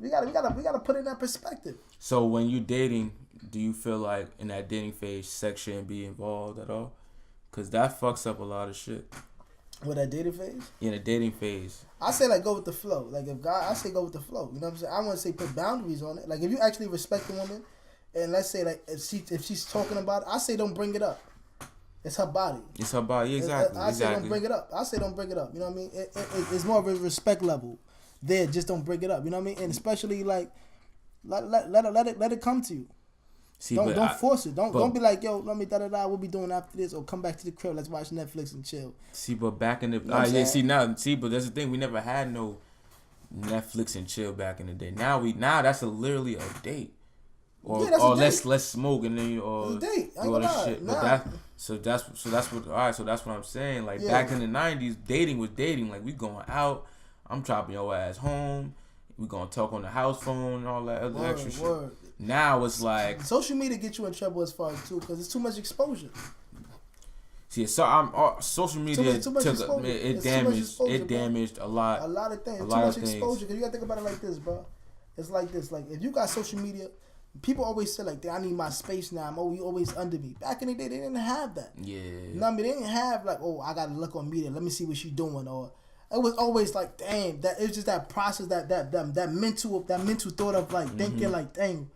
[SPEAKER 2] We gotta put it in that perspective.
[SPEAKER 1] So when you're dating, do you feel like in that dating phase, sex shouldn't be involved at all? Because that fucks up a lot of shit.
[SPEAKER 2] With that dating phase?
[SPEAKER 1] In the dating phase.
[SPEAKER 2] I say, like, go with the flow. Like, I say go with the flow. You know what I'm saying? I want to say put boundaries on it. Like, if you actually respect the woman, and let's say, like, if she's talking about it, I say don't bring it up. It's her body.
[SPEAKER 1] It's her body, exactly.
[SPEAKER 2] I say don't bring it up. I say don't bring it up. You know what I mean? It's more of a respect level there. Just don't bring it up. You know what I mean? And especially, like, let it come to you. See, don't force it. Don't be like, yo, let me we'll be doing after this, or come back to the crib, let's watch Netflix and chill.
[SPEAKER 1] See, but back in the but that's the thing, we never had no Netflix and chill back in the day. Now that's literally a date. Or let's smoke and then or
[SPEAKER 2] do
[SPEAKER 1] all this shit. Nah. But that's what I'm saying. Like back in the 90s, dating was dating. Like, we going out, I'm dropping your ass home, we gonna talk on the house phone and all that other extra shit. Now it's like
[SPEAKER 2] social media get you in trouble as far as too, because it's too much exposure.
[SPEAKER 1] See, so social media damaged a lot.
[SPEAKER 2] A lot of things. Too much exposure. Because you gotta think about it like this, bro. It's like this. Like, if you got social media, people always say, like, I need my space now. You always under me. Back in the day, they didn't have that. Yeah. You know what I mean? They didn't have, like, oh, I gotta look on media. Let me see what she's doing. Or it was always like, damn, that it was just that process, that mental thought of, like, thinking, like, dang,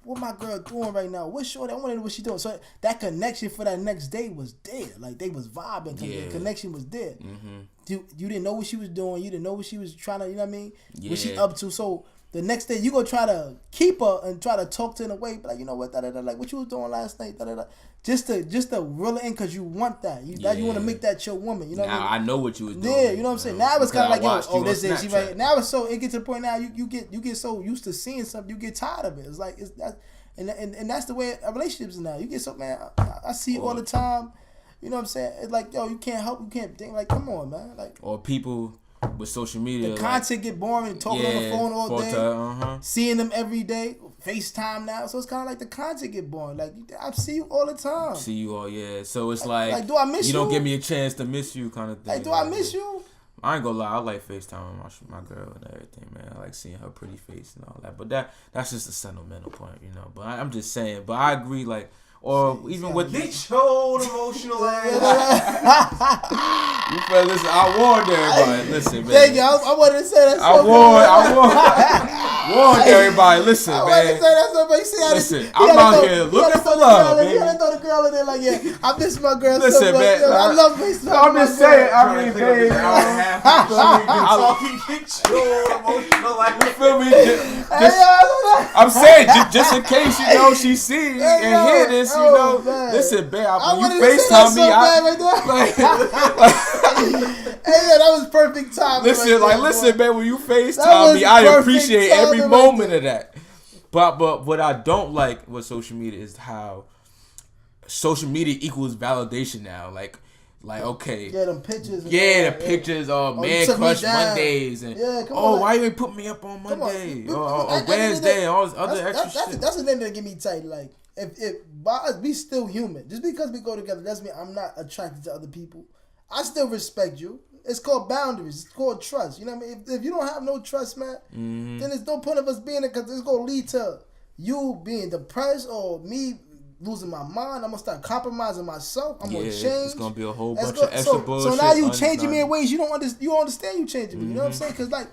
[SPEAKER 2] what my girl doing right now? What's short? I want to know what she doing. So that connection for that next day was there. Like, they was vibing. The connection was there. Mm-hmm. You didn't know what she was doing. You didn't know what she was trying to, you know what I mean? Yeah. What she up to. So the next day, you go try to keep her and try to talk to her in a way, but like, you know what, like, what you was doing last night, just to reel it in, because you want that. You want to make that your woman. You know
[SPEAKER 1] now
[SPEAKER 2] what I mean?
[SPEAKER 1] I know what you was doing.
[SPEAKER 2] Yeah, you know what I'm saying? Now it's kind of like, yo, this is she right here. Now it's so, it gets to the point now, you get so used to seeing something, you get tired of it. It's like, and that's the way relationships now. You get so, man, I see you all the time. You know what I'm saying? It's like, yo, you can't think, like, come on, man. Like,
[SPEAKER 1] or people with social media,
[SPEAKER 2] the content get boring, talking on the phone all day, seeing them every day, FaceTime now, so it's kind of like the content get boring. Like, I see you all the time.
[SPEAKER 1] See you all, yeah. So it's like
[SPEAKER 2] do I miss you?
[SPEAKER 1] You don't give me a chance to miss you, kind of thing.
[SPEAKER 2] Like, do I miss you?
[SPEAKER 1] I ain't gonna lie, I like FaceTime my girl and everything, man. I like seeing her pretty face and all that. But that's just a sentimental point, you know. But I'm just saying. But I agree, like. Or even with
[SPEAKER 3] the old emotional ass.
[SPEAKER 1] You feel, listen, I warned everybody. Listen, man.
[SPEAKER 2] Thank you. I wanted to say that.
[SPEAKER 1] I warned. warned everybody. Listen, man. Listen, I'm out here looking for love, man.
[SPEAKER 2] You gotta throw the girl in there like, yeah, I miss my girl
[SPEAKER 1] Listen,
[SPEAKER 2] so much.
[SPEAKER 1] man,
[SPEAKER 2] Yo, I love FaceTime.
[SPEAKER 1] I'm just saying, I mean, babe. You feel me? I'm saying, just in case, you know, she see and hear this, you know. Listen, babe, when you FaceTime me,
[SPEAKER 2] hey, man, that was perfect time.
[SPEAKER 1] Listen, listen, man, when you FaceTime me, I appreciate every moment of that. But what I don't like with social media is how social media equals validation now. Like okay.
[SPEAKER 2] Yeah, them pictures.
[SPEAKER 1] Yeah, the pictures. Man crush Mondays. And why you ain't put me up on Monday or Wednesday and all this other extra shit.
[SPEAKER 2] That's the thing that get me tight. Like, if by us, we still human. Just because we go together doesn't mean I'm not attracted to other people. I still respect you. It's called boundaries. It's called trust. You know what I mean? If you don't have no trust, man, then there's no point of us being there because it's going to lead to you being depressed or me losing my mind. I'm going to start compromising myself. I'm going to change.
[SPEAKER 1] It's going to be a whole bunch of extra bullshit.
[SPEAKER 2] So now you changing me in ways you don't understand you changing me. You know what I'm saying? Because, like,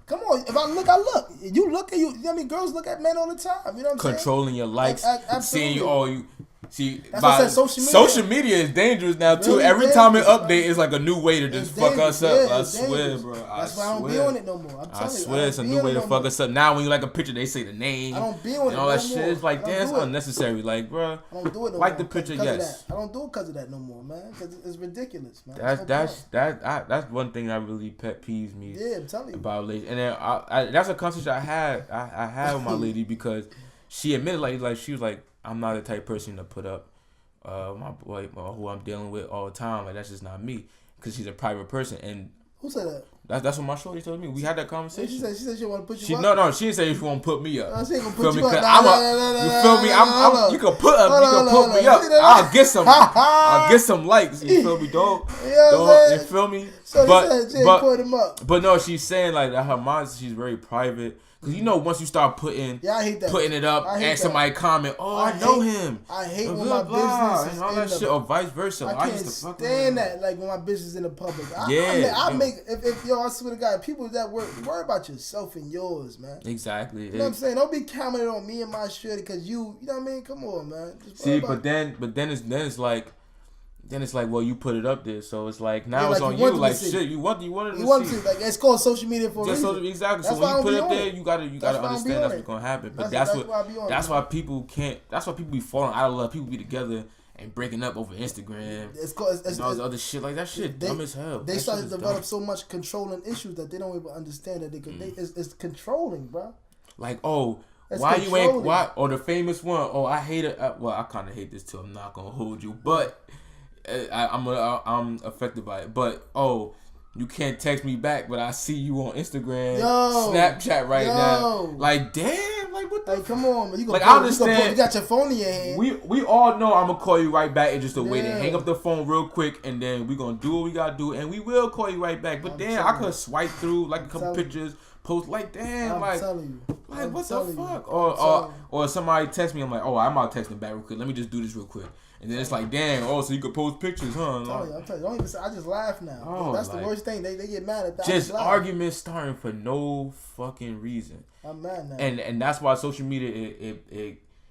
[SPEAKER 2] come on. If I look, I look. You look at you. You know what I mean? Girls look at men all the time. You know what I'm saying?
[SPEAKER 1] Controlling your likes. Seeing you. See,
[SPEAKER 2] that's what I said,
[SPEAKER 1] social media is dangerous now too. Really Every time it update, it's like a new way to just fuck us up. I swear, bro.
[SPEAKER 2] That's why I don't be on it no more.
[SPEAKER 1] I swear, it's a new way to fuck us up. Now, when you like a picture, they say the name.
[SPEAKER 2] I don't be on it.
[SPEAKER 1] And all that shit. It's like, damn, it's unnecessary. Like, bro,
[SPEAKER 2] I don't do it no
[SPEAKER 1] like
[SPEAKER 2] more.
[SPEAKER 1] the picture, yes.
[SPEAKER 2] I don't do it because of that no more, man. Because it's ridiculous, man.
[SPEAKER 1] That's one thing that really pet peeves me.
[SPEAKER 2] Yeah, I'm telling you
[SPEAKER 1] about lady. And then that's a conversation I had with my lady because she admitted like she was like, I'm not the type of person to put up. Who I'm dealing with all the time, like that's just not me, because she's a private person. And
[SPEAKER 2] who said that?
[SPEAKER 1] That's what my shorty told me. We had that conversation.
[SPEAKER 2] She said she want to put you up.
[SPEAKER 1] No, she didn't say she want to put me up.
[SPEAKER 2] No, she ain't gonna put you up.
[SPEAKER 1] You feel me? You can put me up. I'll get some likes. You feel me, dog? You feel me?
[SPEAKER 2] So put him up.
[SPEAKER 1] But no, she's saying like that her mind, she's very private. Because, you know, once you start putting it up and somebody comment, I know him.
[SPEAKER 2] I hate when my business
[SPEAKER 1] and all that shit, or vice versa.
[SPEAKER 2] I can't stand that, like, when my business is in the public. I swear to God, people that worry about yourself and yours, man.
[SPEAKER 1] Exactly.
[SPEAKER 2] You know what I'm saying? Don't be commenting on me and my shit because you know what I mean? Come on, man.
[SPEAKER 1] See, but then it's like, well, you put it up there, so it's like now it's on you. Like shit, you wanted to see.
[SPEAKER 2] Like it's called social media for a reason.
[SPEAKER 1] Exactly.
[SPEAKER 2] That's
[SPEAKER 1] so when you put it up there, you gotta understand that's what's gonna happen. But that's why people be falling out of love. People be together and breaking up over Instagram. It's all the other shit like that. Shit dumb as hell.
[SPEAKER 2] They started to develop so much controlling issues that they don't even understand that it's controlling, bro.
[SPEAKER 1] Like why you ain't or the famous one? I hate it. Well, I kind of hate this too. I'm not gonna hold you, but. I'm affected by it, but you can't text me back, but I see you on Instagram, Snapchat now. Like, damn, like what the?
[SPEAKER 2] Like, come on, man.
[SPEAKER 1] I understand.
[SPEAKER 2] You got your phone in your hand.
[SPEAKER 1] We all know I'm gonna call you right back. It's just a way to hang up the phone real quick, and then we gonna do what we gotta do, and we will call you right back. But damn, I could swipe through like a couple pictures. Post like damn, like what the fuck? Or somebody text me, I'm like, I'm out texting back real quick. Let me just do this real quick. And then it's like, damn, so you could post pictures, huh?
[SPEAKER 2] I'm telling you, don't even say, I just laugh now. That's the worst thing. They get mad at that.
[SPEAKER 1] Just arguments starting for no fucking reason.
[SPEAKER 2] I'm mad now.
[SPEAKER 1] And that's why social media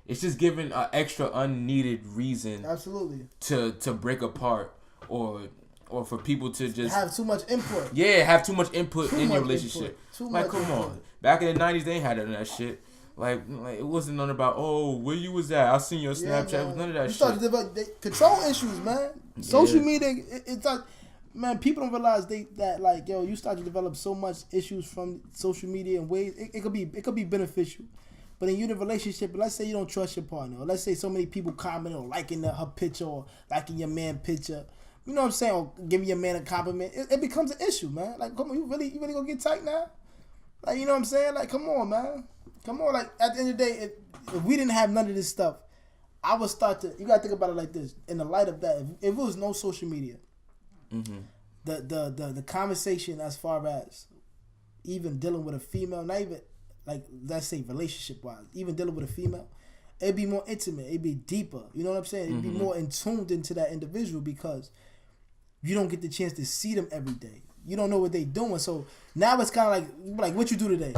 [SPEAKER 1] it's just giving an extra unneeded reason.
[SPEAKER 2] Absolutely.
[SPEAKER 1] To break apart or for people to just
[SPEAKER 2] have too much input.
[SPEAKER 1] Yeah, have too much input in your relationship. Come on. Back in the 90s, they ain't had none of that shit. Like it wasn't none about where you was at. I seen your Snapchat. It was none of that shit.
[SPEAKER 2] Started to develop control issues, man. Social media, it's like, man, people don't realize you start to develop so much issues from social media in ways it could be beneficial. But in your relationship, let's say you don't trust your partner, or let's say so many people comment or liking her picture or liking your man picture. You know what I'm saying? Or giving your man a compliment. It becomes an issue, man. Like, come on, you really gonna get tight now? Like, you know what I'm saying? Like, come on, man. Come on, like, at the end of the day, if we didn't have none of this stuff, I would start to, you got to think about it like this. In the light of that, if it was no social media, the conversation as far as even dealing with a female, not even, like, let's say relationship-wise, even dealing with a female, it'd be more intimate. It'd be deeper. You know what I'm saying? It'd be more in tuned into that individual because you don't get the chance to see them every day. You don't know what they doing. So now it's kind of like what you do today.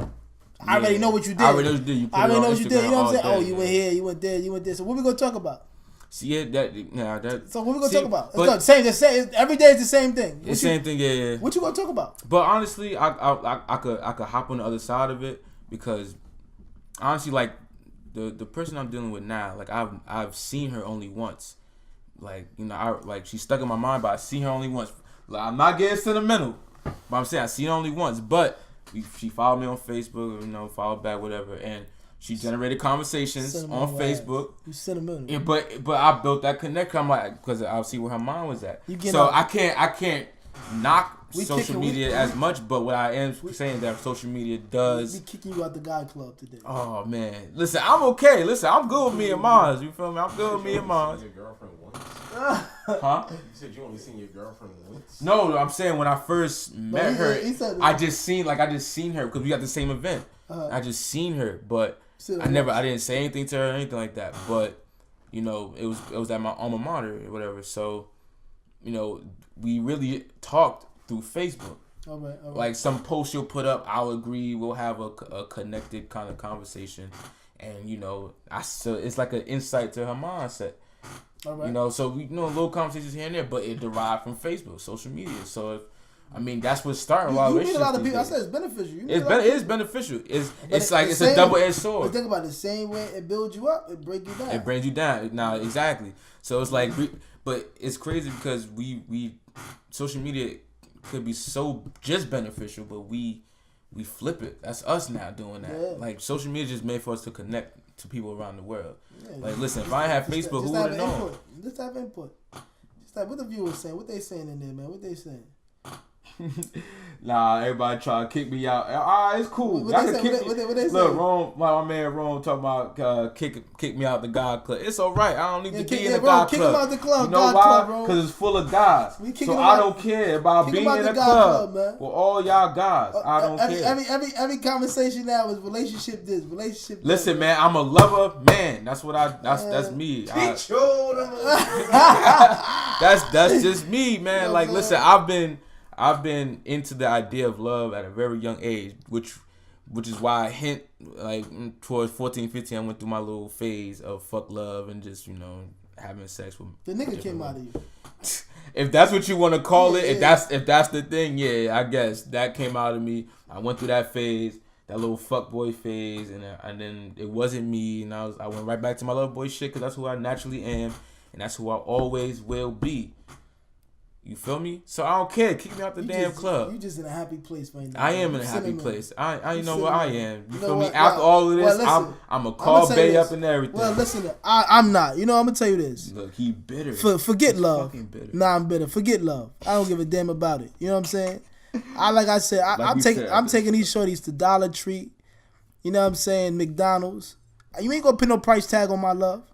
[SPEAKER 2] I already know what you did.
[SPEAKER 1] I already know what you did. You
[SPEAKER 2] know what you did. You know what I'm saying?
[SPEAKER 1] Day,
[SPEAKER 2] you went here, you went there, you went there. So what we gonna talk about?
[SPEAKER 1] See that.
[SPEAKER 2] So what we gonna talk about? It's the same. Every day is the same thing.
[SPEAKER 1] The same thing, yeah.
[SPEAKER 2] What you gonna talk about?
[SPEAKER 1] But honestly, I could hop on the other side of it because honestly, like the person I'm dealing with now, like I've seen her only once. Like, you know, she's stuck in my mind, but I seen her only once. Like, I'm not getting sentimental, but I'm saying I seen her only once. But she followed me on Facebook, you know, followed back, whatever, and she generated conversations on Facebook.
[SPEAKER 2] You sentimental.
[SPEAKER 1] Yeah, but I built that connection. I'm like, because I'll see where her mind was at. So I can't knock social media as much, but what I am saying that social media does.
[SPEAKER 2] We kicking you out the guy club today.
[SPEAKER 1] Oh man, listen, I'm okay. Listen, I'm good with me and Mars. You feel me? I'm good with me and Mars.
[SPEAKER 3] Your girlfriend once?
[SPEAKER 1] Huh?
[SPEAKER 3] You said you only seen your girlfriend once.
[SPEAKER 1] No, I'm saying when I first met her, I just seen her because we got the same event. I just seen her, but I didn't say anything to her or anything like that. But you know, it was at my alma mater or whatever. So, you know, we really talked through Facebook.
[SPEAKER 2] All right.
[SPEAKER 1] Like some post you'll put up, I'll agree. We'll have a connected kind of conversation, and you know, it's like an insight to her mindset.
[SPEAKER 2] All right.
[SPEAKER 1] You know, so we little conversations here and there, but it derived from Facebook, social media. So that's what started.
[SPEAKER 2] You meet a lot of people. I said it's beneficial.
[SPEAKER 1] It is beneficial. It's a double-edged sword.
[SPEAKER 2] But think about it, the same way it builds you up, it breaks you down.
[SPEAKER 1] It brings you down. Now, exactly. So it's like, but it's crazy because we social media could be so just beneficial, but we flip it. That's us now doing that. Yeah. Like social media just made for us to connect to people around the world. Yeah, like listen, if I had Facebook, who would have known?
[SPEAKER 2] Just have input. Just like what the viewers saying, what they saying in there, man. What they saying?
[SPEAKER 1] Nah, everybody try to kick me out. It's cool. What they say? Look, Rome, my man Rome talking about kick me out the God Club. It's all right. I don't need to be in the God Club.
[SPEAKER 2] Kick him out the club.
[SPEAKER 1] You know why? Because it's full of gods. So I don't care about being in a club with all y'all gods. I don't care.
[SPEAKER 2] Every conversation now is relationship this, relationship that.
[SPEAKER 1] Listen, man, I'm a lover man. That's what that's me. That's just me, man. Like, listen, I've been into the idea of love at a very young age, which is why I hint like towards 14, 15, I went through my little phase of fuck love and just, you know, having sex with
[SPEAKER 2] the nigga came out of you.
[SPEAKER 1] If that's what you want to call it, if that's the thing, yeah, I guess that came out of me. I went through that phase, that little fuckboy phase, and then it wasn't me, and I went right back to my love boy shit because that's who I naturally am, and that's who I always will be. You feel me? So I don't care. Kick me out the damn club.
[SPEAKER 2] You just in a happy place right now.
[SPEAKER 1] I am in a happy place. I you know what I am. You feel me? After all of this, I'm a call Bay up and everything.
[SPEAKER 2] Well, listen, I'm not. You know, I'm gonna tell you this.
[SPEAKER 1] Look, he bitter.
[SPEAKER 2] Forget love.
[SPEAKER 1] Bitter.
[SPEAKER 2] Nah, I'm bitter. Forget love. I don't give a damn about it. You know what I'm saying? I'm taking these shorties to Dollar Tree. You know what I'm saying? McDonald's. You ain't gonna put no price tag on my love.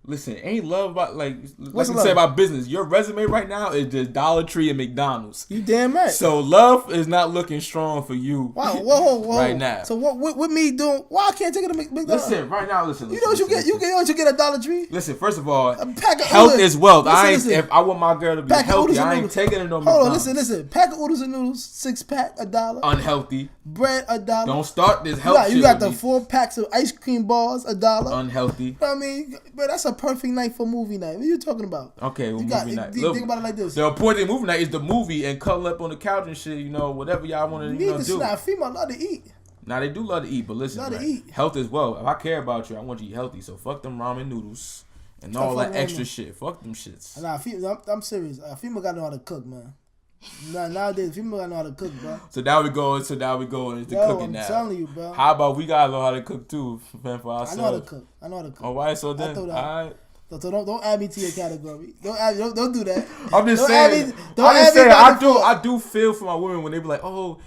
[SPEAKER 1] Listen, ain't love about like let's say about business. Your resume right now is just Dollar Tree and McDonald's.
[SPEAKER 2] You damn right.
[SPEAKER 1] So love is not looking strong for you.
[SPEAKER 2] Wow, whoa.
[SPEAKER 1] Right now.
[SPEAKER 2] So what me doing? Why I can't take it to McDonald's?
[SPEAKER 1] Listen, right now, listen.
[SPEAKER 2] You know what you get? You get a Dollar Tree.
[SPEAKER 1] Listen, first of all, health is wealth. If I want my girl to be healthy, I ain't taking it no McDonald's.
[SPEAKER 2] Hold on, listen. Pack of oodles and noodles, 6-pack, $1.
[SPEAKER 1] Unhealthy.
[SPEAKER 2] Bread, $1.
[SPEAKER 1] Don't start this health shit.
[SPEAKER 2] You got the 4 packs of ice cream bars, $1.
[SPEAKER 1] Unhealthy.
[SPEAKER 2] You know what I mean, but that's a perfect night for movie night. What are you talking about?
[SPEAKER 1] Okay, well, movie night.
[SPEAKER 2] Think about it like this.
[SPEAKER 1] The important movie night is the movie and cuddle up on the couch and shit. You know, whatever y'all want to do.
[SPEAKER 2] Now, female love to eat.
[SPEAKER 1] Now they do love to eat, but listen, health is well. If I care about you, I want you healthy. So fuck them ramen noodles and all that extra shit. Fuck them shits.
[SPEAKER 2] Nah, I'm serious. Female gotta know how to cook, man. Nowadays, female gotta know how to cook, bro.
[SPEAKER 1] So now we go into cooking now.
[SPEAKER 2] I'm telling you, bro.
[SPEAKER 1] How about we gotta know how to cook too, man, for ourselves.
[SPEAKER 2] I know how to cook.
[SPEAKER 1] Oh, why? So then, all right.
[SPEAKER 2] So don't add me to your category. Don't do that.
[SPEAKER 1] I'm just saying. I do feel for my women when they be like, oh,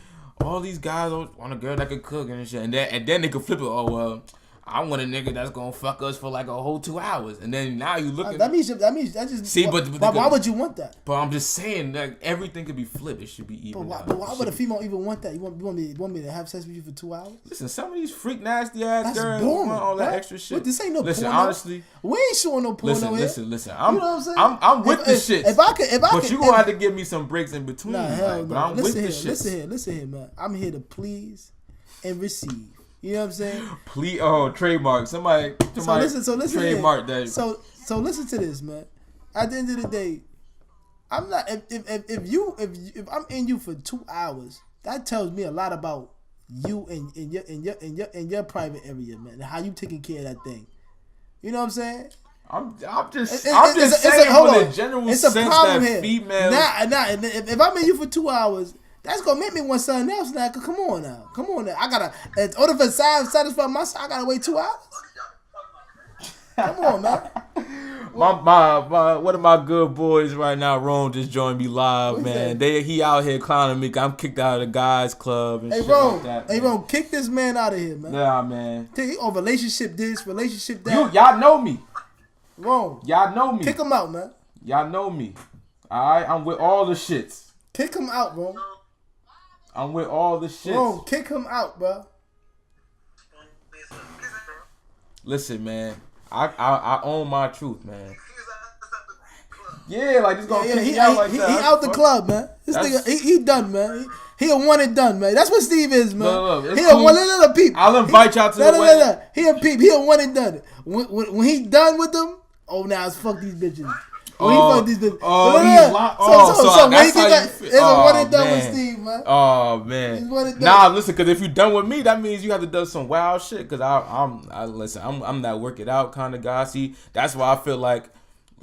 [SPEAKER 1] all these guys want a girl that can cook and shit, and then they can flip it. Oh well, I want a nigga that's gonna fuck us for like a whole 2 hours, and then now you look at
[SPEAKER 2] that means that just
[SPEAKER 1] see, but
[SPEAKER 2] why would you want that?
[SPEAKER 1] But I'm just saying that everything could be flipped. It should be even.
[SPEAKER 2] But why would a female even want that? You want me to have sex with you for 2 hours?
[SPEAKER 1] Listen, some of these freak nasty ass girls
[SPEAKER 2] want
[SPEAKER 1] all that extra shit.
[SPEAKER 2] But this ain't no
[SPEAKER 1] listen,
[SPEAKER 2] porno.
[SPEAKER 1] Honestly,
[SPEAKER 2] we ain't showing no porno here.
[SPEAKER 1] Listen.
[SPEAKER 2] You know what I'm saying?
[SPEAKER 1] I'm with this shit. But you gonna have to give me some breaks in between.
[SPEAKER 2] Nah, hell
[SPEAKER 1] no.
[SPEAKER 2] But I'm with this shit. Listen here, man. I'm here to please and receive. You know what I'm saying?
[SPEAKER 1] Please, trademark. Somebody
[SPEAKER 2] so listen.
[SPEAKER 1] Trademark that.
[SPEAKER 2] So listen to this, man. At the end of the day, I'm not. If I'm in you for 2 hours, that tells me a lot about you and your private area, man. And how you taking care of that thing. You know what I'm saying?
[SPEAKER 1] I'm just saying for the general sense that here. Females.
[SPEAKER 2] If I'm in you for 2 hours, that's gonna make me want something else now. Come on now. I gotta, in order for satisfy myself, I gotta wait 2 hours. Come on, man.
[SPEAKER 1] My one of my good boys right now, Rome, just joined me live,
[SPEAKER 2] What's
[SPEAKER 1] man.
[SPEAKER 2] that?
[SPEAKER 1] He out here clowning me. I'm kicked out of the guys club and
[SPEAKER 2] hey,
[SPEAKER 1] shit
[SPEAKER 2] Rome,
[SPEAKER 1] like that.
[SPEAKER 2] Hey, Rome, kick this man out of here, man.
[SPEAKER 1] Nah, man.
[SPEAKER 2] Relationship this, relationship that.
[SPEAKER 1] Y'all know me.
[SPEAKER 2] Rome.
[SPEAKER 1] Y'all know me.
[SPEAKER 2] Kick him out, man.
[SPEAKER 1] Y'all know me. Alright, I'm with all the shits.
[SPEAKER 2] Kick him out, bro.
[SPEAKER 1] I'm with all the shits.
[SPEAKER 2] Rome, kick him out, bro.
[SPEAKER 1] Listen, man. I own my truth, man. Yeah, like this gonna kick me out like that.
[SPEAKER 2] He out the club, man. This nigga, he done, man. He a one and done, man. That's what Steve is, man.
[SPEAKER 1] No,
[SPEAKER 2] he a one and done peep.
[SPEAKER 1] I'll invite y'all to the wedding.
[SPEAKER 2] He a peep. He a one and done. When he done with them, now it's fuck these bitches. When he fuck these bitches.
[SPEAKER 1] He's locked. So that's how you feel.
[SPEAKER 2] It's a one and done with Steve, man.
[SPEAKER 1] Oh man. Nah, listen, because if you done with me, that means you have to do some wild shit. Because I'm that work it out kind of guy. See, that's why I feel like.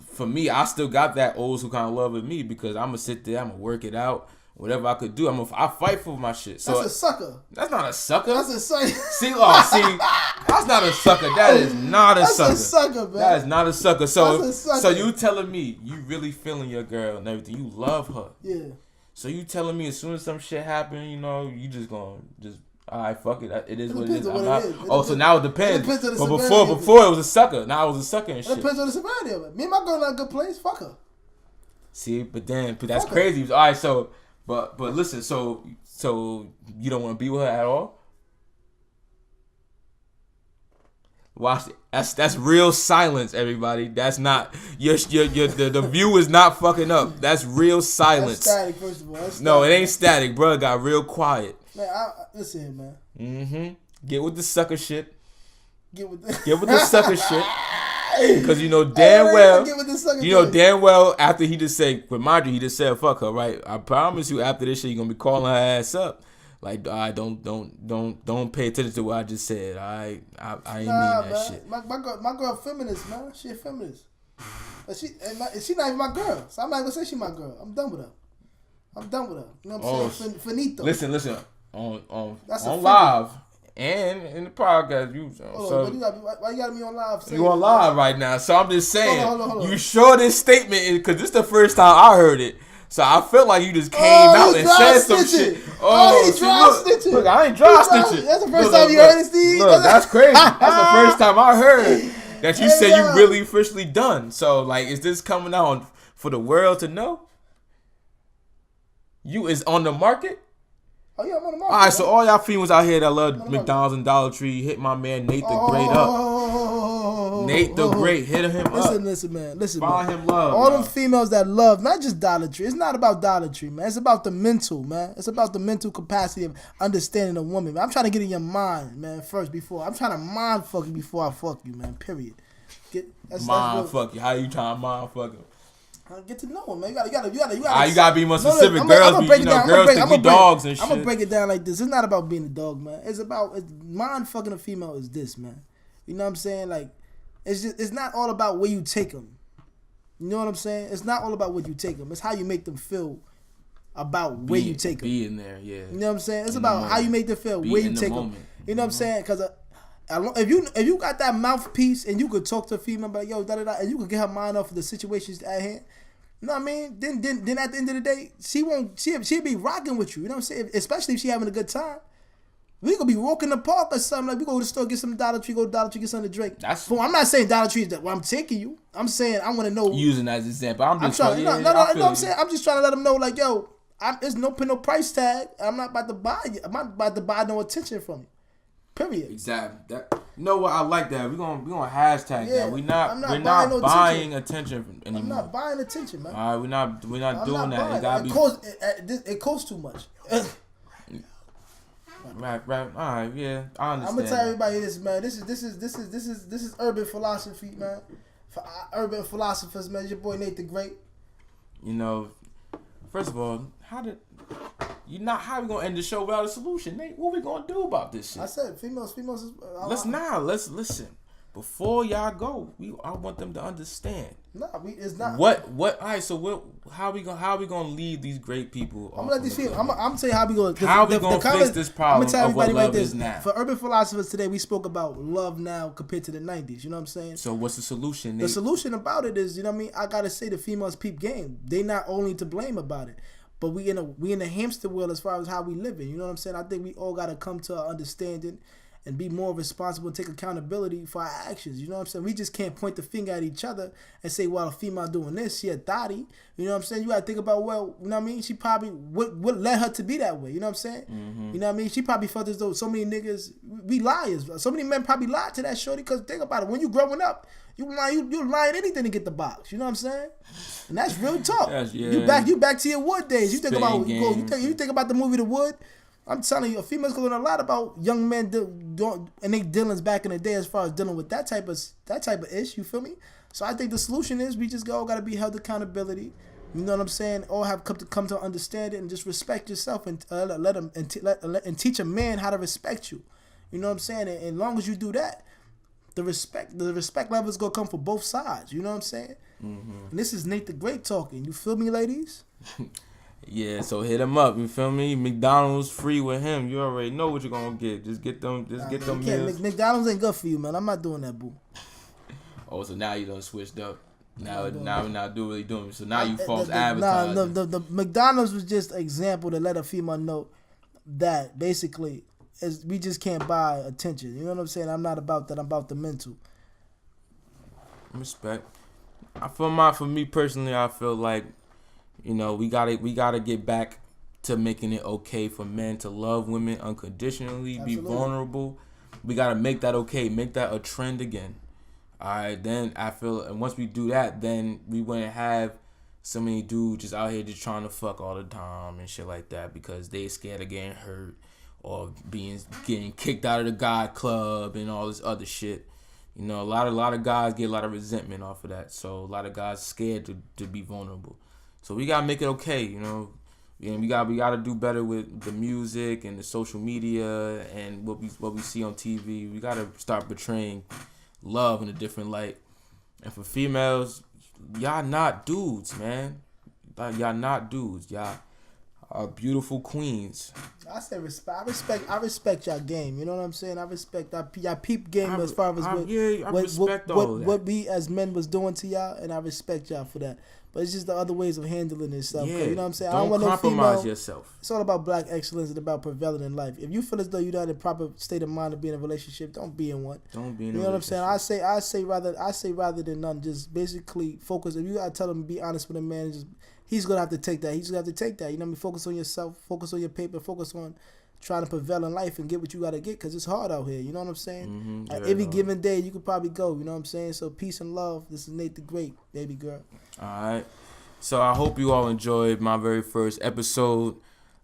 [SPEAKER 1] For me, I still got that old school kind of love with me because I'm gonna sit there, I'm gonna work it out, whatever I could do. I fight for my shit. So
[SPEAKER 2] that's a sucker.
[SPEAKER 1] That's not a sucker.
[SPEAKER 2] That's a sucker.
[SPEAKER 1] See, that's not a sucker. That is not a sucker.
[SPEAKER 2] That's a sucker, man.
[SPEAKER 1] That is not a sucker. So,
[SPEAKER 2] that's a sucker.
[SPEAKER 1] So you telling me you really feeling your girl and everything? You love her.
[SPEAKER 2] Yeah.
[SPEAKER 1] So you telling me as soon as some shit happen, you just gonna just. Alright, fuck it. It is what it is. So now it depends. But before it was a sucker. Now it was a sucker and shit.
[SPEAKER 2] It depends on the severity of it. Me and my girl not a good place. Fuck her.
[SPEAKER 1] See, but that's crazy. Alright, so but listen, so you don't want to be with her at all? Watch it. That's real silence, everybody. That's not the view is not fucking up. That's real silence.
[SPEAKER 2] That's static, first of all.
[SPEAKER 1] No, it ain't static, bro. It got real quiet.
[SPEAKER 2] Man, listen here, man.
[SPEAKER 1] Mm-hmm. Get with the sucker shit.
[SPEAKER 2] Get with the
[SPEAKER 1] sucker shit. Because you know damn well after he just said, remind you, he just said fuck her, right? I promise you after this shit you're gonna be calling her ass up. Like, don't pay attention to what I just said. I ain't mean that
[SPEAKER 2] man.
[SPEAKER 1] shit.
[SPEAKER 2] My girl feminist, man. She a feminist. But she not even my girl. So I'm not gonna say she my girl. I'm done with her. You know what I'm saying? Finito.
[SPEAKER 1] Listen. On live and in the podcast.
[SPEAKER 2] Why you got me on live?
[SPEAKER 1] You on live right now. So I'm just saying.
[SPEAKER 2] Hold on.
[SPEAKER 1] You sure this statement because this is the first time I heard it. So I felt like you just came out and said some shit.
[SPEAKER 2] He dry snitching.
[SPEAKER 1] Look, I ain't dry snitching.
[SPEAKER 2] That's the first time you heard it, Steve.
[SPEAKER 1] Look, that's crazy. That's the first time I heard that you said you really officially done. So like, is this coming out for the world to know? You is on the market?
[SPEAKER 2] Oh yeah, I'm on the market.
[SPEAKER 1] All right, so all y'all females out here that love McDonald's and Dollar Tree, hit my man Nate the Great up. Nate the Great, hit him up.
[SPEAKER 2] Listen, man.
[SPEAKER 1] Find him love.
[SPEAKER 2] All them females that love, not just Dollar Tree. It's not about Dollar Tree, man. It's about the mental, man. It's about the mental capacity of understanding a woman, man. I'm trying to get in your mind, man. I'm trying to mind fuck you before I fuck you, man. Period.
[SPEAKER 1] Fuck you. How you trying to mind fuck him?
[SPEAKER 2] Get to know him, man. You gotta
[SPEAKER 1] you gotta be more specific. Girls think we dogs and shit.
[SPEAKER 2] I'm gonna break it down like this. It's not about being a dog, man. It's mind fucking a female is this, man. You know what I'm saying? Like, it's not all about where you take them. You know what I'm saying? It's not all about what you take them. It's how you make them feel about where you take them.
[SPEAKER 1] Be in there, yeah.
[SPEAKER 2] You know what I'm saying? It's about how you make them feel where you take them. You know what I'm saying? Because if you got that mouthpiece and you could talk to a female about yo and you could get her mind off of the situations at hand, you know what I mean? Then at the end of the day, she'll be rocking with you. You know what I'm saying? Especially if she having a good time. We could be walking the park or something. Like we go to the store, get some Dollar Tree, get something to drink. I'm not saying Dollar Tree is where I'm taking you. I'm saying I want to know.
[SPEAKER 1] Using that as an example, I'm just trying.
[SPEAKER 2] I'm saying I'm just trying to let them know, like yo, there's no price tag. I'm not about to buy you. I'm not about to buy no attention from you. Period.
[SPEAKER 1] Exactly. You know what? I like that. We're gonna hashtag that. We're not buying attention anymore.
[SPEAKER 2] I'm not buying attention, man.
[SPEAKER 1] All right, we're not doing that.
[SPEAKER 2] It costs too much.
[SPEAKER 1] Right. All right, yeah, I understand.
[SPEAKER 2] I'm gonna tell everybody this, man. This is urban philosophy, man. For urban philosophers, man. It's your boy Nate the Great.
[SPEAKER 1] You know, first of all, how we gonna end the show without a solution, Nate? What we gonna do about this shit?
[SPEAKER 2] I said females.
[SPEAKER 1] Let's listen. Before y'all go, I want them to understand.
[SPEAKER 2] It's not.
[SPEAKER 1] What? All right. So how we gonna lead these great people?
[SPEAKER 2] I'm gonna let these people. I'm gonna tell you how we gonna.
[SPEAKER 1] How we gonna fix this problem? I'm gonna tell everybody right this. Now.
[SPEAKER 2] For urban philosophers today, we spoke about love now compared to the '90s. You know what I'm saying?
[SPEAKER 1] So what's the solution, Nate?
[SPEAKER 2] The solution about it is, you know what I mean. I gotta say the females peep game. They not only to blame about it, but we in a hamster wheel as far as how we living. You know what I'm saying? I think we all gotta come to an understanding and be more responsible and take accountability for our actions. You know what I'm saying? We just can't point the finger at each other and say, well, a female doing this, she a thotty. You know what I'm saying? You got to think about, well, you know what I mean? She probably, what led her to be that way? You know what I'm saying? Mm-hmm. You know what I mean? She probably felt as though so many niggas, we liars. So many men probably lied to that shorty because think about it. When you growing up, you lying anything to get the box. You know what I'm saying? And that's real talk.
[SPEAKER 1] Yes, yeah.
[SPEAKER 2] You back to your Wood days. You think about, you think about the movie The Wood. I'm telling you, a female's going to learn a lot about young men and they dealings back in the day as far as dealing with that type of issue. You feel me? So I think the solution is we just all got to be held accountability. You know what I'm saying? All have come to understand it and just respect yourself and and teach a man how to respect you. You know what I'm saying? And as long as you do that, the respect level is gonna come for both sides. You know what I'm saying? Mm-hmm. And this is Nate the Great talking. You feel me, ladies?
[SPEAKER 1] Yeah, so hit him up. You feel me? McDonald's free with him. You already know what you're gonna get. Just get them meals.
[SPEAKER 2] McDonald's ain't good for you, man. I'm not doing that, boo.
[SPEAKER 1] Oh, so now you done switched up. Now we're not really doing it. So now you false advertising.
[SPEAKER 2] Nah, the McDonald's was just an example to let a female know that basically we just can't buy attention. You know what I'm saying? I'm not about that. I'm about the mental.
[SPEAKER 1] Respect. For me personally, I feel like, you know, we gotta get back to making it okay for men to love women unconditionally, Absolutely. Be vulnerable. We gotta make that okay, make that a trend again. Alright, then I feel, and once we do that, then we wouldn't have so many dudes just out here just trying to fuck all the time and shit like that because they scared of getting hurt or getting kicked out of the guy club and all this other shit. You know, a lot of guys get a lot of resentment off of that. So a lot of guys scared to be vulnerable. So we gotta make it okay, you know. And we gotta do better with the music and the social media and what we see on TV. We gotta start portraying love in a different light. And for females, y'all not dudes, man. Y'all not dudes. Y'all are beautiful queens.
[SPEAKER 2] I say respect. I respect y'all game. You know what I'm saying? I respect y'all peep game as far as what we as men was doing to y'all, and I respect y'all for that. But it's just the other ways of handling this stuff. Yeah, you know what I'm saying?
[SPEAKER 1] Don't compromise yourself.
[SPEAKER 2] It's all about black excellence and about prevailing in life. If you feel as though you're not in a proper state of mind to be in a relationship, don't be in one.
[SPEAKER 1] Don't be in
[SPEAKER 2] You know what I'm saying? I say rather than none, just basically focus. If you gotta tell him to be honest with a man, he's gonna have to take that. He's gonna have to take that. You know what I mean? Focus on yourself. Focus on your paper. Focus on trying to prevail in life and get what you gotta get, because it's hard out here. You know what I'm saying? Every given day, you could probably go. You know what I'm saying? So peace and love. This is Nate the Great, baby girl.
[SPEAKER 1] All right. So I hope you all enjoyed my very first episode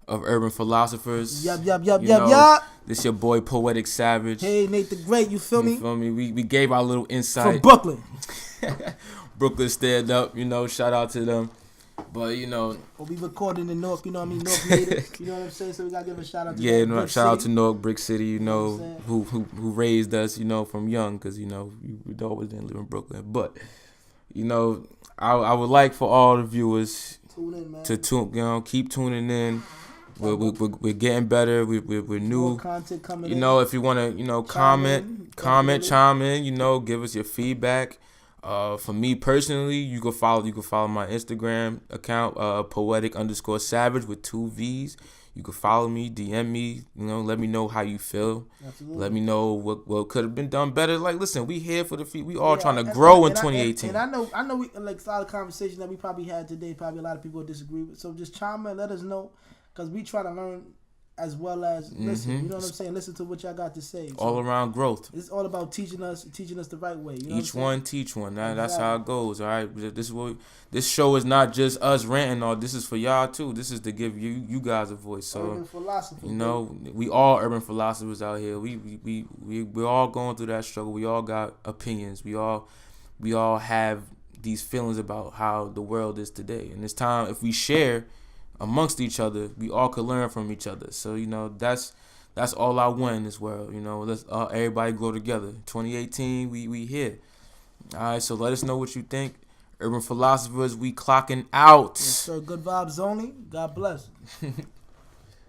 [SPEAKER 1] of Urban Philosophers.
[SPEAKER 2] Yup.
[SPEAKER 1] This your boy Poetic Savage.
[SPEAKER 2] Hey, Nate the Great. You feel me?
[SPEAKER 1] We gave our little insight
[SPEAKER 2] from Brooklyn.
[SPEAKER 1] Brooklyn stand up. You know, shout out to them. But you know,
[SPEAKER 2] we recording in Newark. You know what I mean? Newark native. You know what I'm saying? So we gotta give a shout out to
[SPEAKER 1] shout out to Newark, Brick City. You know who raised us. You know, from young, because you know we always didn't live in Brooklyn. But you know, I would like for all the viewers to keep tuning in. We're getting better. We're new.
[SPEAKER 2] More content coming
[SPEAKER 1] you know, if you want to comment, chime in. You know, give us your feedback. For me personally, you can follow my Instagram account, poetic_savage with 2 V's. You can follow me, DM me, you know, let me know how you feel.
[SPEAKER 2] Absolutely.
[SPEAKER 1] Let me know what could have been done better. Like, listen, we here for the feet. We all trying to grow in 2018.
[SPEAKER 2] And I know we like a lot of conversations that we probably had today. Probably a lot of people disagree with. So just chime in, let us know, because we try to learn as well as listen. You know what I'm saying? Listen to what y'all got to say. So
[SPEAKER 1] all around growth.
[SPEAKER 2] It's all about teaching us the right way. You know
[SPEAKER 1] Each one teach one. That's how it goes. All right. This show is not just us ranting. All this is for y'all too. This is to give you guys a voice. So
[SPEAKER 2] urban philosophy.
[SPEAKER 1] You know, we all urban philosophers out here. We're all going through that struggle. We all got opinions. We all have these feelings about how the world is today. And it's time, if we share amongst each other, we all could learn from each other. So, you know, that's all I want in this world. You know, let's everybody grow together. 2018, we here. All right, so let us know what you think. Urban Philosophers, we clocking out.
[SPEAKER 2] Yes, sir. Good vibes only. God bless.